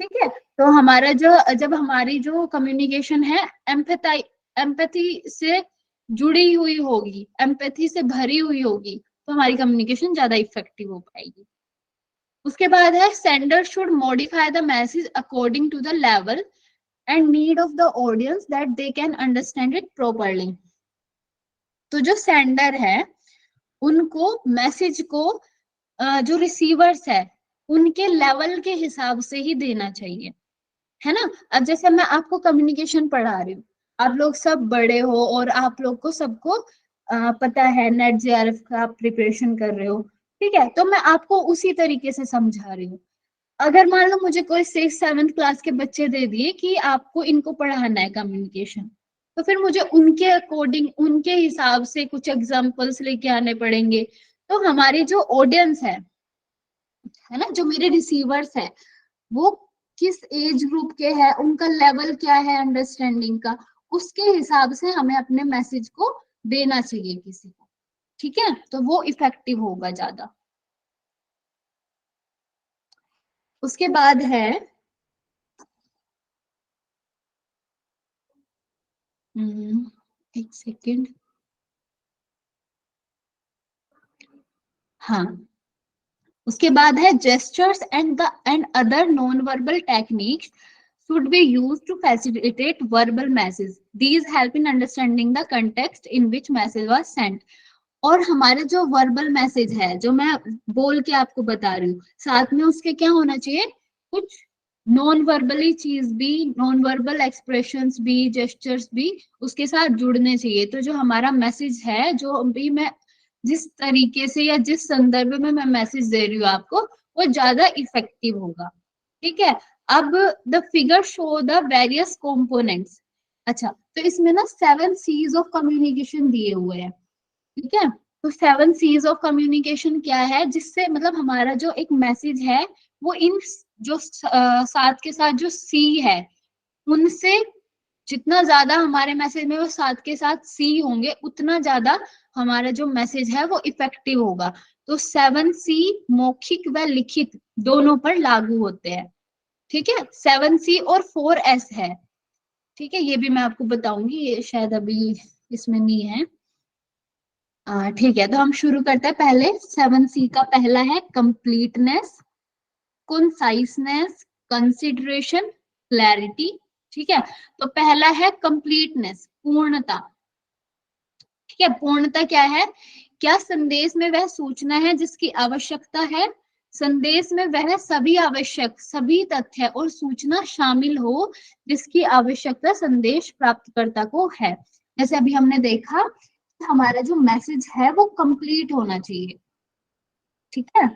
ठीक है, तो हमारा जो, जब हमारी जो कम्युनिकेशन है एम्पैथी से जुड़ी हुई होगी, एम्पैथी से भरी हुई होगी, तो हमारी कम्युनिकेशन ज्यादा इफेक्टिव हो पाएगी। उसके बाद है sender should modify the message according to the level and need of the audience that they can understand it properly. तो जो सेंडर है उनको मैसेज को जो रिसीवर्स है उनके लेवल के हिसाब से ही देना चाहिए, है ना। अब जैसे मैं आपको कम्युनिकेशन पढ़ा रही हूँ, आप लोग सब बड़े हो और आप लोग को सबको पता है नेट जेआरएफ का आप प्रिपरेशन कर रहे हो, ठीक है, तो मैं आपको उसी तरीके से समझा रही हूँ। अगर मान लो मुझे कोई 6th-7th क्लास के बच्चे दे दिए कि आपको इनको पढ़ाना है कम्युनिकेशन, तो फिर मुझे उनके अकॉर्डिंग उनके हिसाब से कुछ एग्जांपल्स लेके आने पड़ेंगे। तो हमारी जो ऑडियंस है ना, जो मेरे रिसीवर्स है, वो किस एज ग्रुप के हैं, उनका लेवल क्या है अंडरस्टैंडिंग का, उसके हिसाब से हमें अपने मैसेज को देना चाहिए किसी को, ठीक है, तो वो इफेक्टिव होगा ज्यादा। उसके बाद है एक सेकेंड, हाँ, उसके बाद है gestures and other non verbal techniques should be used to facilitate verbal messages. These help in understanding the context in which message was sent. और हमारे जो वर्बल मैसेज है, जो मैं बोल के आपको बता रही हूँ, साथ में उसके क्या होना चाहिए, कुछ नॉन वर्बली चीज भी, नॉन वर्बल एक्सप्रेशंस भी, जेस्चर्स भी उसके साथ जुड़ने चाहिए। तो जो हमारा मैसेज है, जो भी मैं जिस तरीके से या जिस संदर्भ में मैं मैसेज दे रही हूँ आपको, वो ज्यादा इफेक्टिव होगा, ठीक है। अब the figure show the various components. अच्छा, तो इसमें ना 7 C's ऑफ कम्युनिकेशन दिए हुए हैं, ठीक है। तो 7 C's ऑफ कम्युनिकेशन क्या है, जिससे मतलब हमारा जो एक मैसेज है वो इन जो साथ के साथ जो C है उनसे जितना ज्यादा हमारे मैसेज में वो साथ के साथ C होंगे, उतना ज्यादा हमारा जो मैसेज है वो इफेक्टिव होगा। तो 7 C मौखिक व लिखित दोनों पर लागू होते हैं, ठीक है। 7 C और 4 S है, ठीक है, ये भी मैं आपको बताऊंगी, ये शायद अभी इसमें नहीं है। ठीक है, तो हम शुरू करते हैं। पहले 7 C का पहला है कंप्लीटनेस, कंसाइसनेस, कंसिडरेशन, क्लैरिटी, ठीक है। तो पहला है कंप्लीटनेस, पूर्णता, ठीक है। पूर्णता क्या है, क्या संदेश में वह सूचना है जिसकी आवश्यकता है, संदेश में वह सभी आवश्यक सभी तथ्य और सूचना शामिल हो जिसकी आवश्यकता संदेश प्राप्तकर्ता को है। जैसे अभी हमने देखा, हमारा जो मैसेज है वो कंप्लीट होना चाहिए, ठीक है,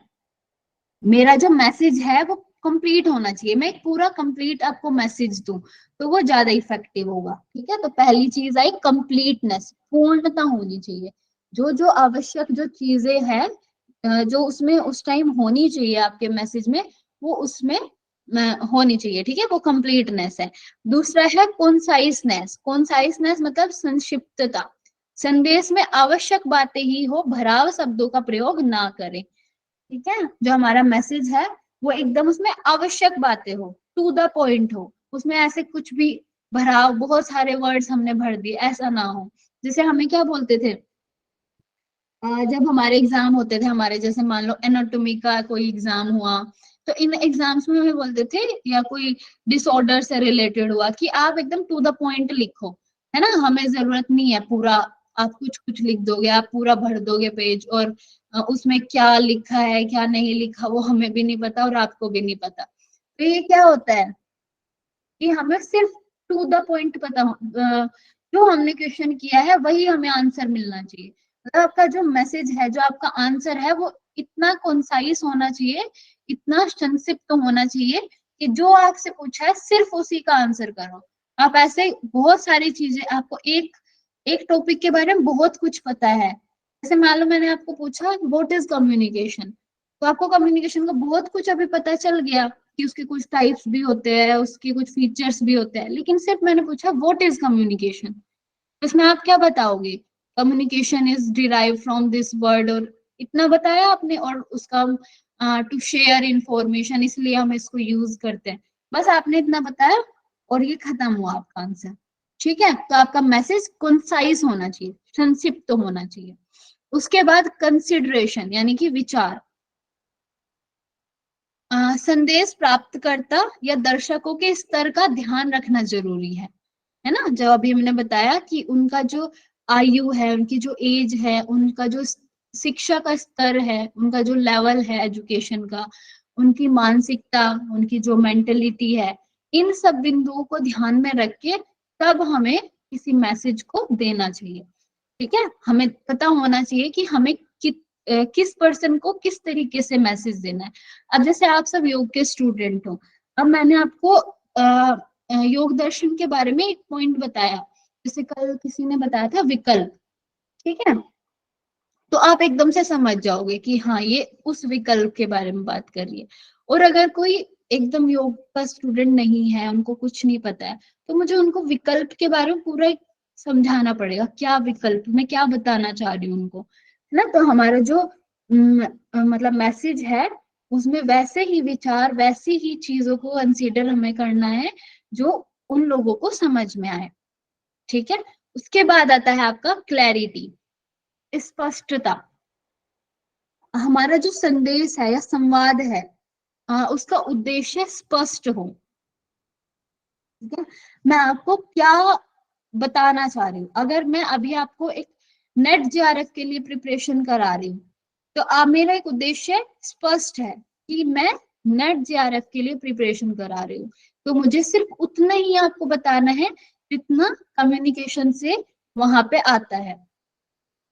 मेरा जो मैसेज है वो कंप्लीट होना चाहिए, मैं एक पूरा कंप्लीट आपको मैसेज दूं तो वो ज्यादा इफेक्टिव होगा, ठीक है। तो पहली चीज आई कंप्लीटनेस, पूर्णता होनी चाहिए, जो जो आवश्यक जो चीजें हैं जो उसमें उस टाइम होनी चाहिए आपके मैसेज में, वो उसमें होनी चाहिए, ठीक है, वो कंप्लीटनेस है। दूसरा है कॉन्साइसनेस, कॉन्साइसनेस मतलब संक्षिप्तता, संदेश में आवश्यक बातें ही हो, भराव शब्दों का प्रयोग ना करें, ठीक है। जो हमारा मैसेज है वो एकदम उसमें आवश्यक बातें हो, टू द पॉइंट हो, उसमें ऐसे कुछ भी भराव बहुत सारे वर्ड्स हमने भर दिए, ऐसा ना हो। जैसे हमें क्या बोलते थे जब हमारे एग्जाम होते थे, हमारे जैसे मान लो एनाटॉमी का कोई एग्जाम हुआ, तो इन एग्जाम्स में हमें बोलते थे, या कोई डिसऑर्डर से रिलेटेड हुआ, कि आप एकदम टू द पॉइंट लिखो, है ना, हमें जरूरत नहीं है पूरा आप कुछ कुछ लिख दोगे, आप पूरा भर दोगे पेज, और उसमें क्या लिखा है क्या नहीं लिखा वो हमें भी नहीं पता और आपको भी नहीं पता। तो ये क्या होता है कि हमें सिर्फ टू द पॉइंट पता हो, जो हमने क्वेश्चन किया है वही हमें आंसर मिलना चाहिए। मतलब आपका जो मैसेज है, जो आपका आंसर है, वो इतना कंसाइज होना चाहिए, इतना संक्षिप्त होना चाहिए कि जो आपसे पूछा है सिर्फ उसी का आंसर करो। आप ऐसे बहुत सारी चीजें, आपको एक टॉपिक के बारे में बहुत कुछ पता है, जैसे मान लो मैंने आपको पूछा व्हाट इज कम्युनिकेशन, तो आपको कम्युनिकेशन का बहुत कुछ अभी पता चल गया कि उसके कुछ टाइप्स भी होते हैं, उसके कुछ फीचर्स भी होते हैं, लेकिन सिर्फ मैंने पूछा व्हाट इज कम्युनिकेशन, इसमें आप क्या बताओगे, communication is derive from this word, और इतना बताया आपने, और उसका टू शेयर इंफॉर्मेशन, इसलिए हम इसको यूज करते हैं, बस आपने इतना बताया और ये खत्म हुआ आपका आंसर, ठीक है। तो आपका मैसेज कंसाइज होना चाहिए, संक्षिप्त होना चाहिए। उसके बाद कंसिडरेशन यानी कि विचार, संदेश प्राप्तकर्ता या दर्शकों के स्तर का ध्यान रखना जरूरी है ना। जो अभी हमने बताया कि उनका जो आयु है, उनकी जो एज है, उनका जो शिक्षा का स्तर है, उनका जो लेवल है एजुकेशन का, उनकी मानसिकता, उनकी जो मेंटेलिटी है, इन सब बिंदुओं को ध्यान में रख के तब हमें किसी मैसेज को देना चाहिए। ठीक है, हमें पता होना चाहिए कि हमें किस पर्सन को किस तरीके से मैसेज देना है। अब जैसे आप सब योग के स्टूडेंट हो, अब मैंने आपको योग दर्शन के बारे में एक पॉइंट बताया, जैसे कल किसी ने बताया था विकल्प, ठीक है, तो आप एकदम से समझ जाओगे कि हाँ ये उस विकल्प के बारे में बात कर रही है। और अगर कोई एकदम योग का स्टूडेंट नहीं है, उनको कुछ नहीं पता है, तो मुझे उनको विकल्प के बारे में पूरा समझाना पड़ेगा, क्या विकल्प, मैं क्या बताना चाह रही हूँ उनको, है ना। तो हमारा जो मतलब मैसेज है उसमें वैसे ही विचार, वैसी ही चीजों को कंसीडर हमें करना है जो उन लोगों को समझ में आए। ठीक है, उसके बाद आता है आपका क्लैरिटी, स्पष्टता। हमारा जो संदेश है या संवाद है, उसका उद्देश्य स्पष्ट हो। ठीक है, मैं आपको क्या बताना चाह रही हूँ। अगर मैं अभी आपको एक नेट जेआरएफ के लिए प्रिपरेशन करा रही हूँ, तो आप, मेरा एक उद्देश्य स्पष्ट है कि मैं नेट जेआरएफ के लिए प्रिपरेशन करा रही हूँ, तो मुझे सिर्फ उतना ही आपको बताना है जितना कम्युनिकेशन से वहां पे आता है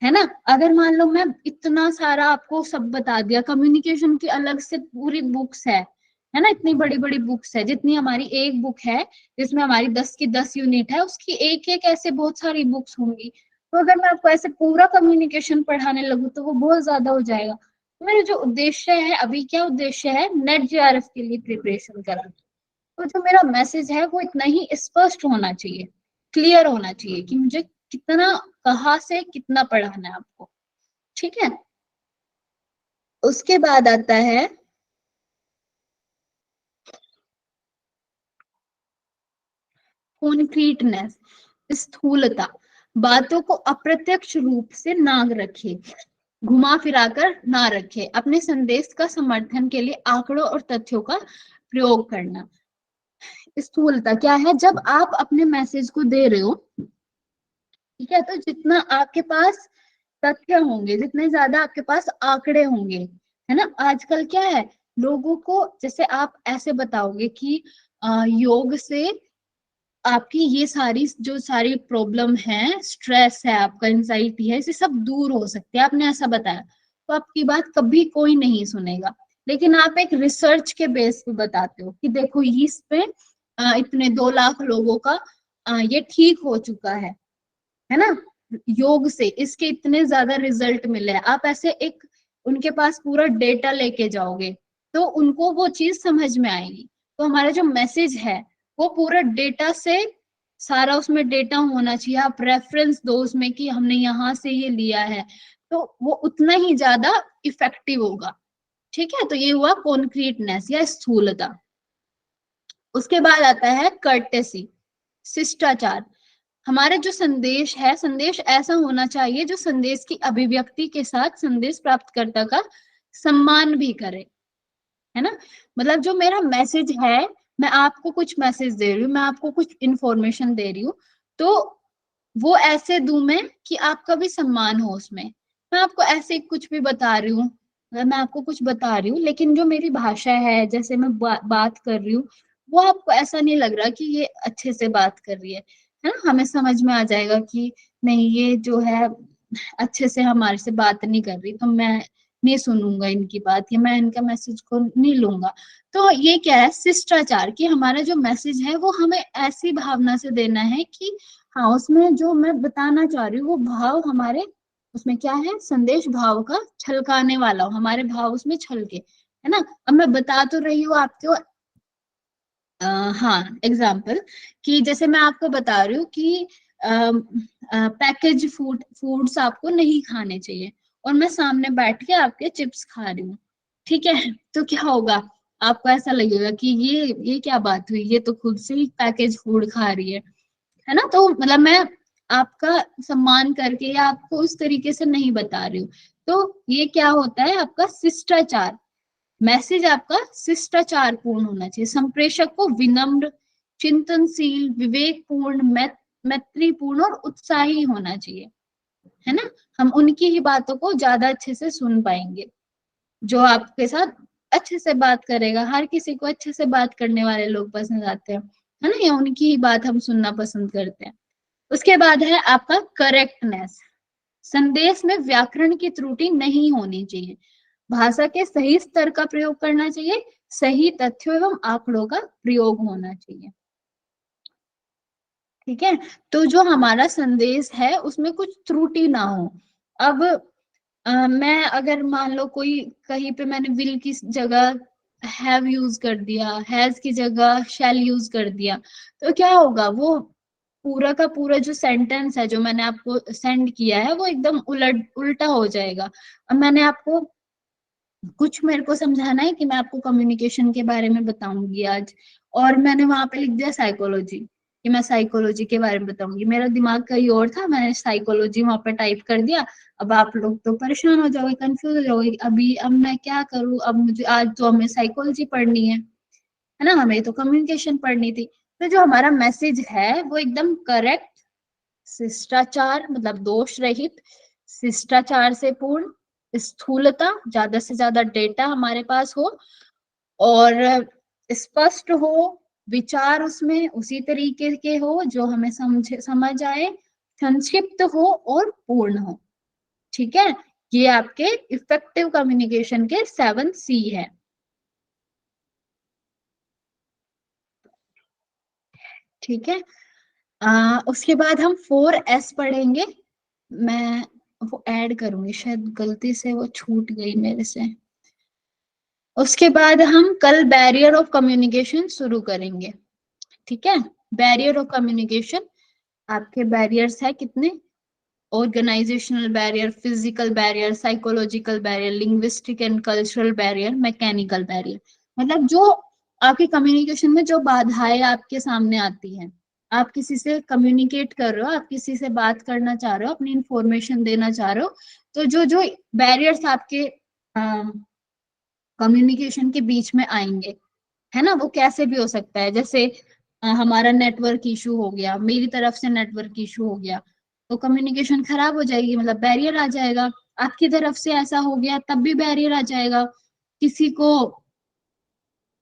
ना। अगर मान लो मैं इतना सारा आपको सब बता दिया, कम्युनिकेशन की अलग से पूरी बुक्स है ना, इतनी बड़ी बड़ी बुक्स है, जितनी हमारी एक बुक है जिसमें हमारी 10 की 10 यूनिट है, उसकी एक एक ऐसे बहुत सारी बुक्स होंगी। तो अगर मैं आपको ऐसे पूरा कम्युनिकेशन पढ़ाने लगूँ तो वो बहुत ज्यादा हो जाएगा। तो मेरा जो उद्देश्य है अभी, क्या उद्देश्य है, नेट जेआरएफ के लिए प्रिपरेशन कराना। तो जो मेरा मैसेज है वो इतना ही स्पष्ट होना चाहिए, क्लियर होना चाहिए कि मुझे कितना, कहाँ से कितना पढ़ाना है आपको। ठीक है, उसके बाद आता है कॉन्क्रीटनेस, स्थूलता। बातों को अप्रत्यक्ष रूप से ना रखे, घुमा फिराकर ना रखे, अपने संदेश का समर्थन के लिए आंकड़ों और तथ्यों का प्रयोग करना। स्थूलता क्या है, जब आप अपने मैसेज को दे रहे हो, ठीक है, तो जितना आपके पास तथ्य होंगे, जितने ज्यादा आपके पास आंकड़े होंगे, है ना। आजकल क्या है, लोगों को, जैसे आप ऐसे बताओगे कि योग से आपकी ये सारी जो सारी प्रॉब्लम है, स्ट्रेस है आपका, एंजाइटी है, इसे सब दूर हो सकते हैं, आपने ऐसा बताया, तो आपकी बात कभी कोई नहीं सुनेगा। लेकिन आप एक रिसर्च के बेस पे बताते हो कि देखो इस पे इतने 2 लाख लोगों का ये ठीक हो चुका है ना, योग से इसके इतने ज्यादा रिजल्ट मिले हैं, आप ऐसे एक उनके पास पूरा डेटा लेके जाओगे तो उनको वो चीज समझ में आएगी। तो हमारा जो मैसेज है वो पूरा डेटा से, सारा उसमें डेटा होना चाहिए, आप रेफरेंस दो उसमें कि हमने यहाँ से ये लिया है, तो वो उतना ही ज्यादा इफेक्टिव होगा। ठीक है, तो ये हुआ कॉन्क्रीटनेस या स्थूलता। उसके बाद आता है कर्टेसी, शिष्टाचार। हमारा जो संदेश है, संदेश ऐसा होना चाहिए जो संदेश की अभिव्यक्ति के साथ संदेश प्राप्तकर्ता का सम्मान भी करे, है ना। मतलब जो मेरा मैसेज है, मैं आपको कुछ मैसेज दे रही हूँ, मैं आपको कुछ इंफॉर्मेशन दे रही हूँ, तो वो ऐसे दूं मैं कि आपका भी सम्मान हो उसमें। मैं आपको ऐसे कुछ भी बता रही हूँ, मैं आपको कुछ बता रही हूँ, लेकिन जो मेरी भाषा है, जैसे मैं बात कर रही हूँ, वो आपको ऐसा नहीं लग रहा कि ये अच्छे से बात कर रही है ना। हमें समझ में आ जाएगा कि नहीं, ये जो है अच्छे से हमारे से बात नहीं कर रही, तो मैं नहीं सुनूंगा इनकी बात, या मैं इनका मैसेज को नहीं लूंगा। तो ये क्या है, शिष्टाचार, कि हमारा जो मैसेज है वो हमें ऐसी भावना से देना है कि हाँ, उसमें जो मैं बताना चाह रही हूँ वो भाव हमारे, उसमें क्या है, संदेश भाव का छलकाने वाला हो, हमारे भाव उसमें छलके, है ना। अब मैं बता तो रही हूँ आपको, हाँ, एग्जाम्पल, कि जैसे मैं आपको बता रही हूँ कि पैकेज फूड्स आपको नहीं खाने चाहिए, और मैं सामने बैठ के आपके चिप्स खा रही हूँ, ठीक है, तो क्या होगा, आपको ऐसा लगेगा कि ये क्या बात हुई, ये तो खुद से ही पैकेज फूड खा रही है ना। तो मतलब मैं आपका सम्मान करके या आपको उस तरीके से नहीं बता रही हूँ। तो ये क्या होता है, आपका शिष्टाचार, मैसेज आपका शिष्टाचार पूर्ण होना चाहिए, संप्रेषक को विनम्र, चिंतनशील, विवेकपूर्ण, मैत्रीपूर्ण और उत्साही होना चाहिए, है ना। हम उनकी ही बातों को ज्यादा अच्छे से सुन पाएंगे, जो आपके साथ अच्छे से बात करेगा। हर किसी को अच्छे से बात करने वाले लोग पसंद आते हैं, है ना, या उनकी ही बात हम सुनना पसंद करते हैं। उसके बाद है आपका करेक्टनेस। संदेश में व्याकरण की त्रुटि नहीं होनी चाहिए, भाषा के सही स्तर का प्रयोग करना चाहिए, सही तथ्यों एवं आंकड़ों का प्रयोग होना चाहिए। ठीक है, तो जो हमारा संदेश है उसमें कुछ त्रुटि ना हो। अब मैं अगर मान लो कोई कहीं पे मैंने विल की जगह हैव यूज कर दिया, हैज की जगह शैल यूज कर दिया, तो क्या होगा, वो पूरा का पूरा जो सेंटेंस है जो मैंने आपको सेंड किया है वो एकदम उल्टा हो जाएगा। अब मैंने आपको कुछ मेरे को समझाना है कि मैं आपको कम्युनिकेशन के बारे में बताऊंगी आज, और मैंने वहां पे लिख दिया साइकोलॉजी, कि मैं साइकोलॉजी के बारे में बताऊंगी। मेरा दिमाग कहीं और था, मैंने साइकोलॉजी वहां पे टाइप कर दिया। अब आप लोग तो परेशान हो जाओगे, कंफ्यूज हो जाओगे, अभी अब मैं क्या करूं, अब मुझे आज तो हमें साइकोलॉजी पढ़नी है ना, हमें तो कम्युनिकेशन पढ़नी थी। तो जो हमारा मैसेज है वो एकदम करेक्ट, शिष्टाचार मतलब दोष रहित, शिष्टाचार से पूर्ण, स्थूलता, ज्यादा से ज्यादा डेटा हमारे पास हो, और स्पष्ट हो, विचार उसमें उसी तरीके के हो जो हमें समझ आए, संक्षिप्त हो और पूर्ण हो। ठीक है, ये आपके इफेक्टिव कम्युनिकेशन के 7C है। ठीक है, उसके बाद हम 4S पढ़ेंगे। मैं वो ऐड करूंगी, शायद गलती से वो छूट गई मेरे से। उसके बाद हम कल बैरियर ऑफ कम्युनिकेशन शुरू करेंगे। ठीक है, बैरियर ऑफ कम्युनिकेशन, आपके बैरियर्स है कितने, organizational barrier, physical barrier, psychological barrier, linguistic and cultural barrier, mechanical barrier. मतलब जो आपके कम्युनिकेशन में जो बाधाएं आपके सामने आती हैं, आप किसी से कम्युनिकेट कर रहे हो, आप किसी से बात करना चाह रहे हो, अपनी इंफॉर्मेशन देना चाह रहे हो, तो जो जो बैरियर्स आपके कम्युनिकेशन के बीच में आएंगे, है ना, वो कैसे भी हो सकता है। जैसे हमारा नेटवर्क इशू हो गया, मेरी तरफ से नेटवर्क इशू हो गया, तो कम्युनिकेशन खराब हो जाएगी, मतलब बैरियर आ जाएगा। आपकी तरफ से ऐसा हो गया तब भी बैरियर आ जाएगा। किसी को,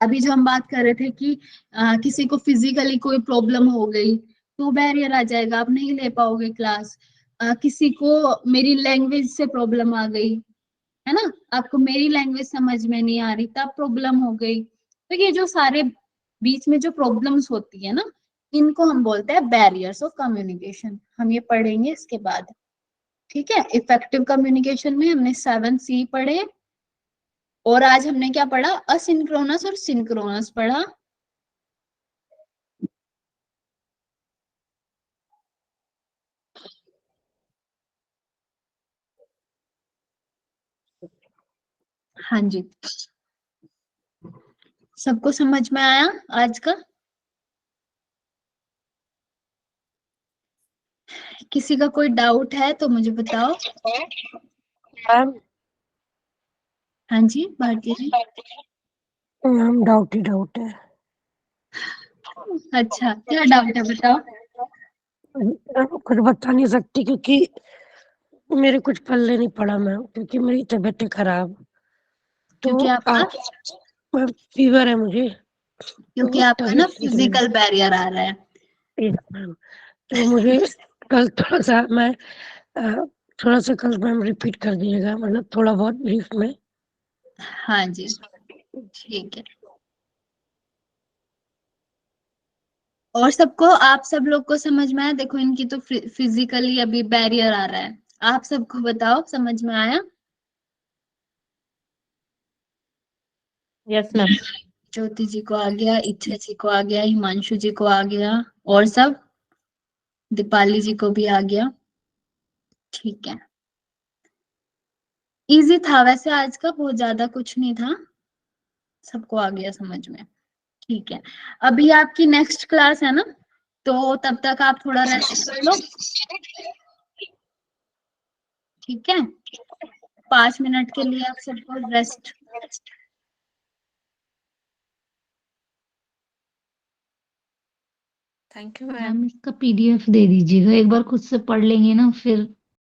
अभी जो हम बात कर रहे थे कि किसी को फिजिकली कोई प्रॉब्लम हो गई तो बैरियर आ जाएगा, आप नहीं ले पाओगे क्लास। किसी को मेरी लैंग्वेज से प्रॉब्लम आ गई, है ना, आपको मेरी लैंग्वेज समझ में नहीं आ रही तब प्रॉब्लम हो गई। तो ये जो सारे बीच में जो प्रॉब्लम्स होती है ना, इनको हम बोलते हैं बैरियर्स ऑफ कम्युनिकेशन। हम ये पढ़ेंगे इसके बाद। ठीक है, इफेक्टिव कम्युनिकेशन में हमने 7C पढ़े, और आज हमने क्या पढ़ा, असिंक्रोनस और सिंक्रोनस पढ़ा। हाँ जी, सबको समझ में आया आज का? किसी का कोई डाउट है तो मुझे बताओ। मैम हाँ जी भारती जी। मैम डाउट ही डाउट है। अच्छा, क्या डाउट है बताओ। मैं खुद बता नहीं सकती क्योंकि मेरे कुछ पल्ले नहीं पड़ा मैम, क्योंकि मेरी तबीयत है खराब। तो क्योंकि आपका आप मैम फीवर है मुझे, क्योंकि तो आपका ना टैबलेट्स लिख देना फिजिकल बैरियर आ रहा है। Please ma'am. तो मुझे कल थोड़ा सा मैं थोड़ा सा कल मैम रिपीट कर दीजिएगा, मतलब थोड़ा बहुत ब्रीफ में। हाँ जी, ठीक है। और सबको, आप सब लोग को समझ में आया? देखो इनकी तो फिजिकली अभी बैरियर आ रहा है, आप सबको बताओ समझ में आया? Yes ma'am. ज्योति जी को आ गया, इच्छा जी को आ गया, हिमांशु जी को आ गया, और सब, दीपाली जी को भी आ गया। ठीक है, इजी था वैसे, आज का बहुत ज्यादा कुछ नहीं था, सबको आ गया समझ में। ठीक है, अभी आपकी नेक्स्ट क्लास है ना, तो तब तक आप थोड़ा रेस्ट कर लो। ठीक है, 5 मिनट के लिए आप सबको rest. Thank you ma'am. Ma'am इसका PDF दे दीजिएगा, एक बार खुद से पढ़ लेंगे ना फिर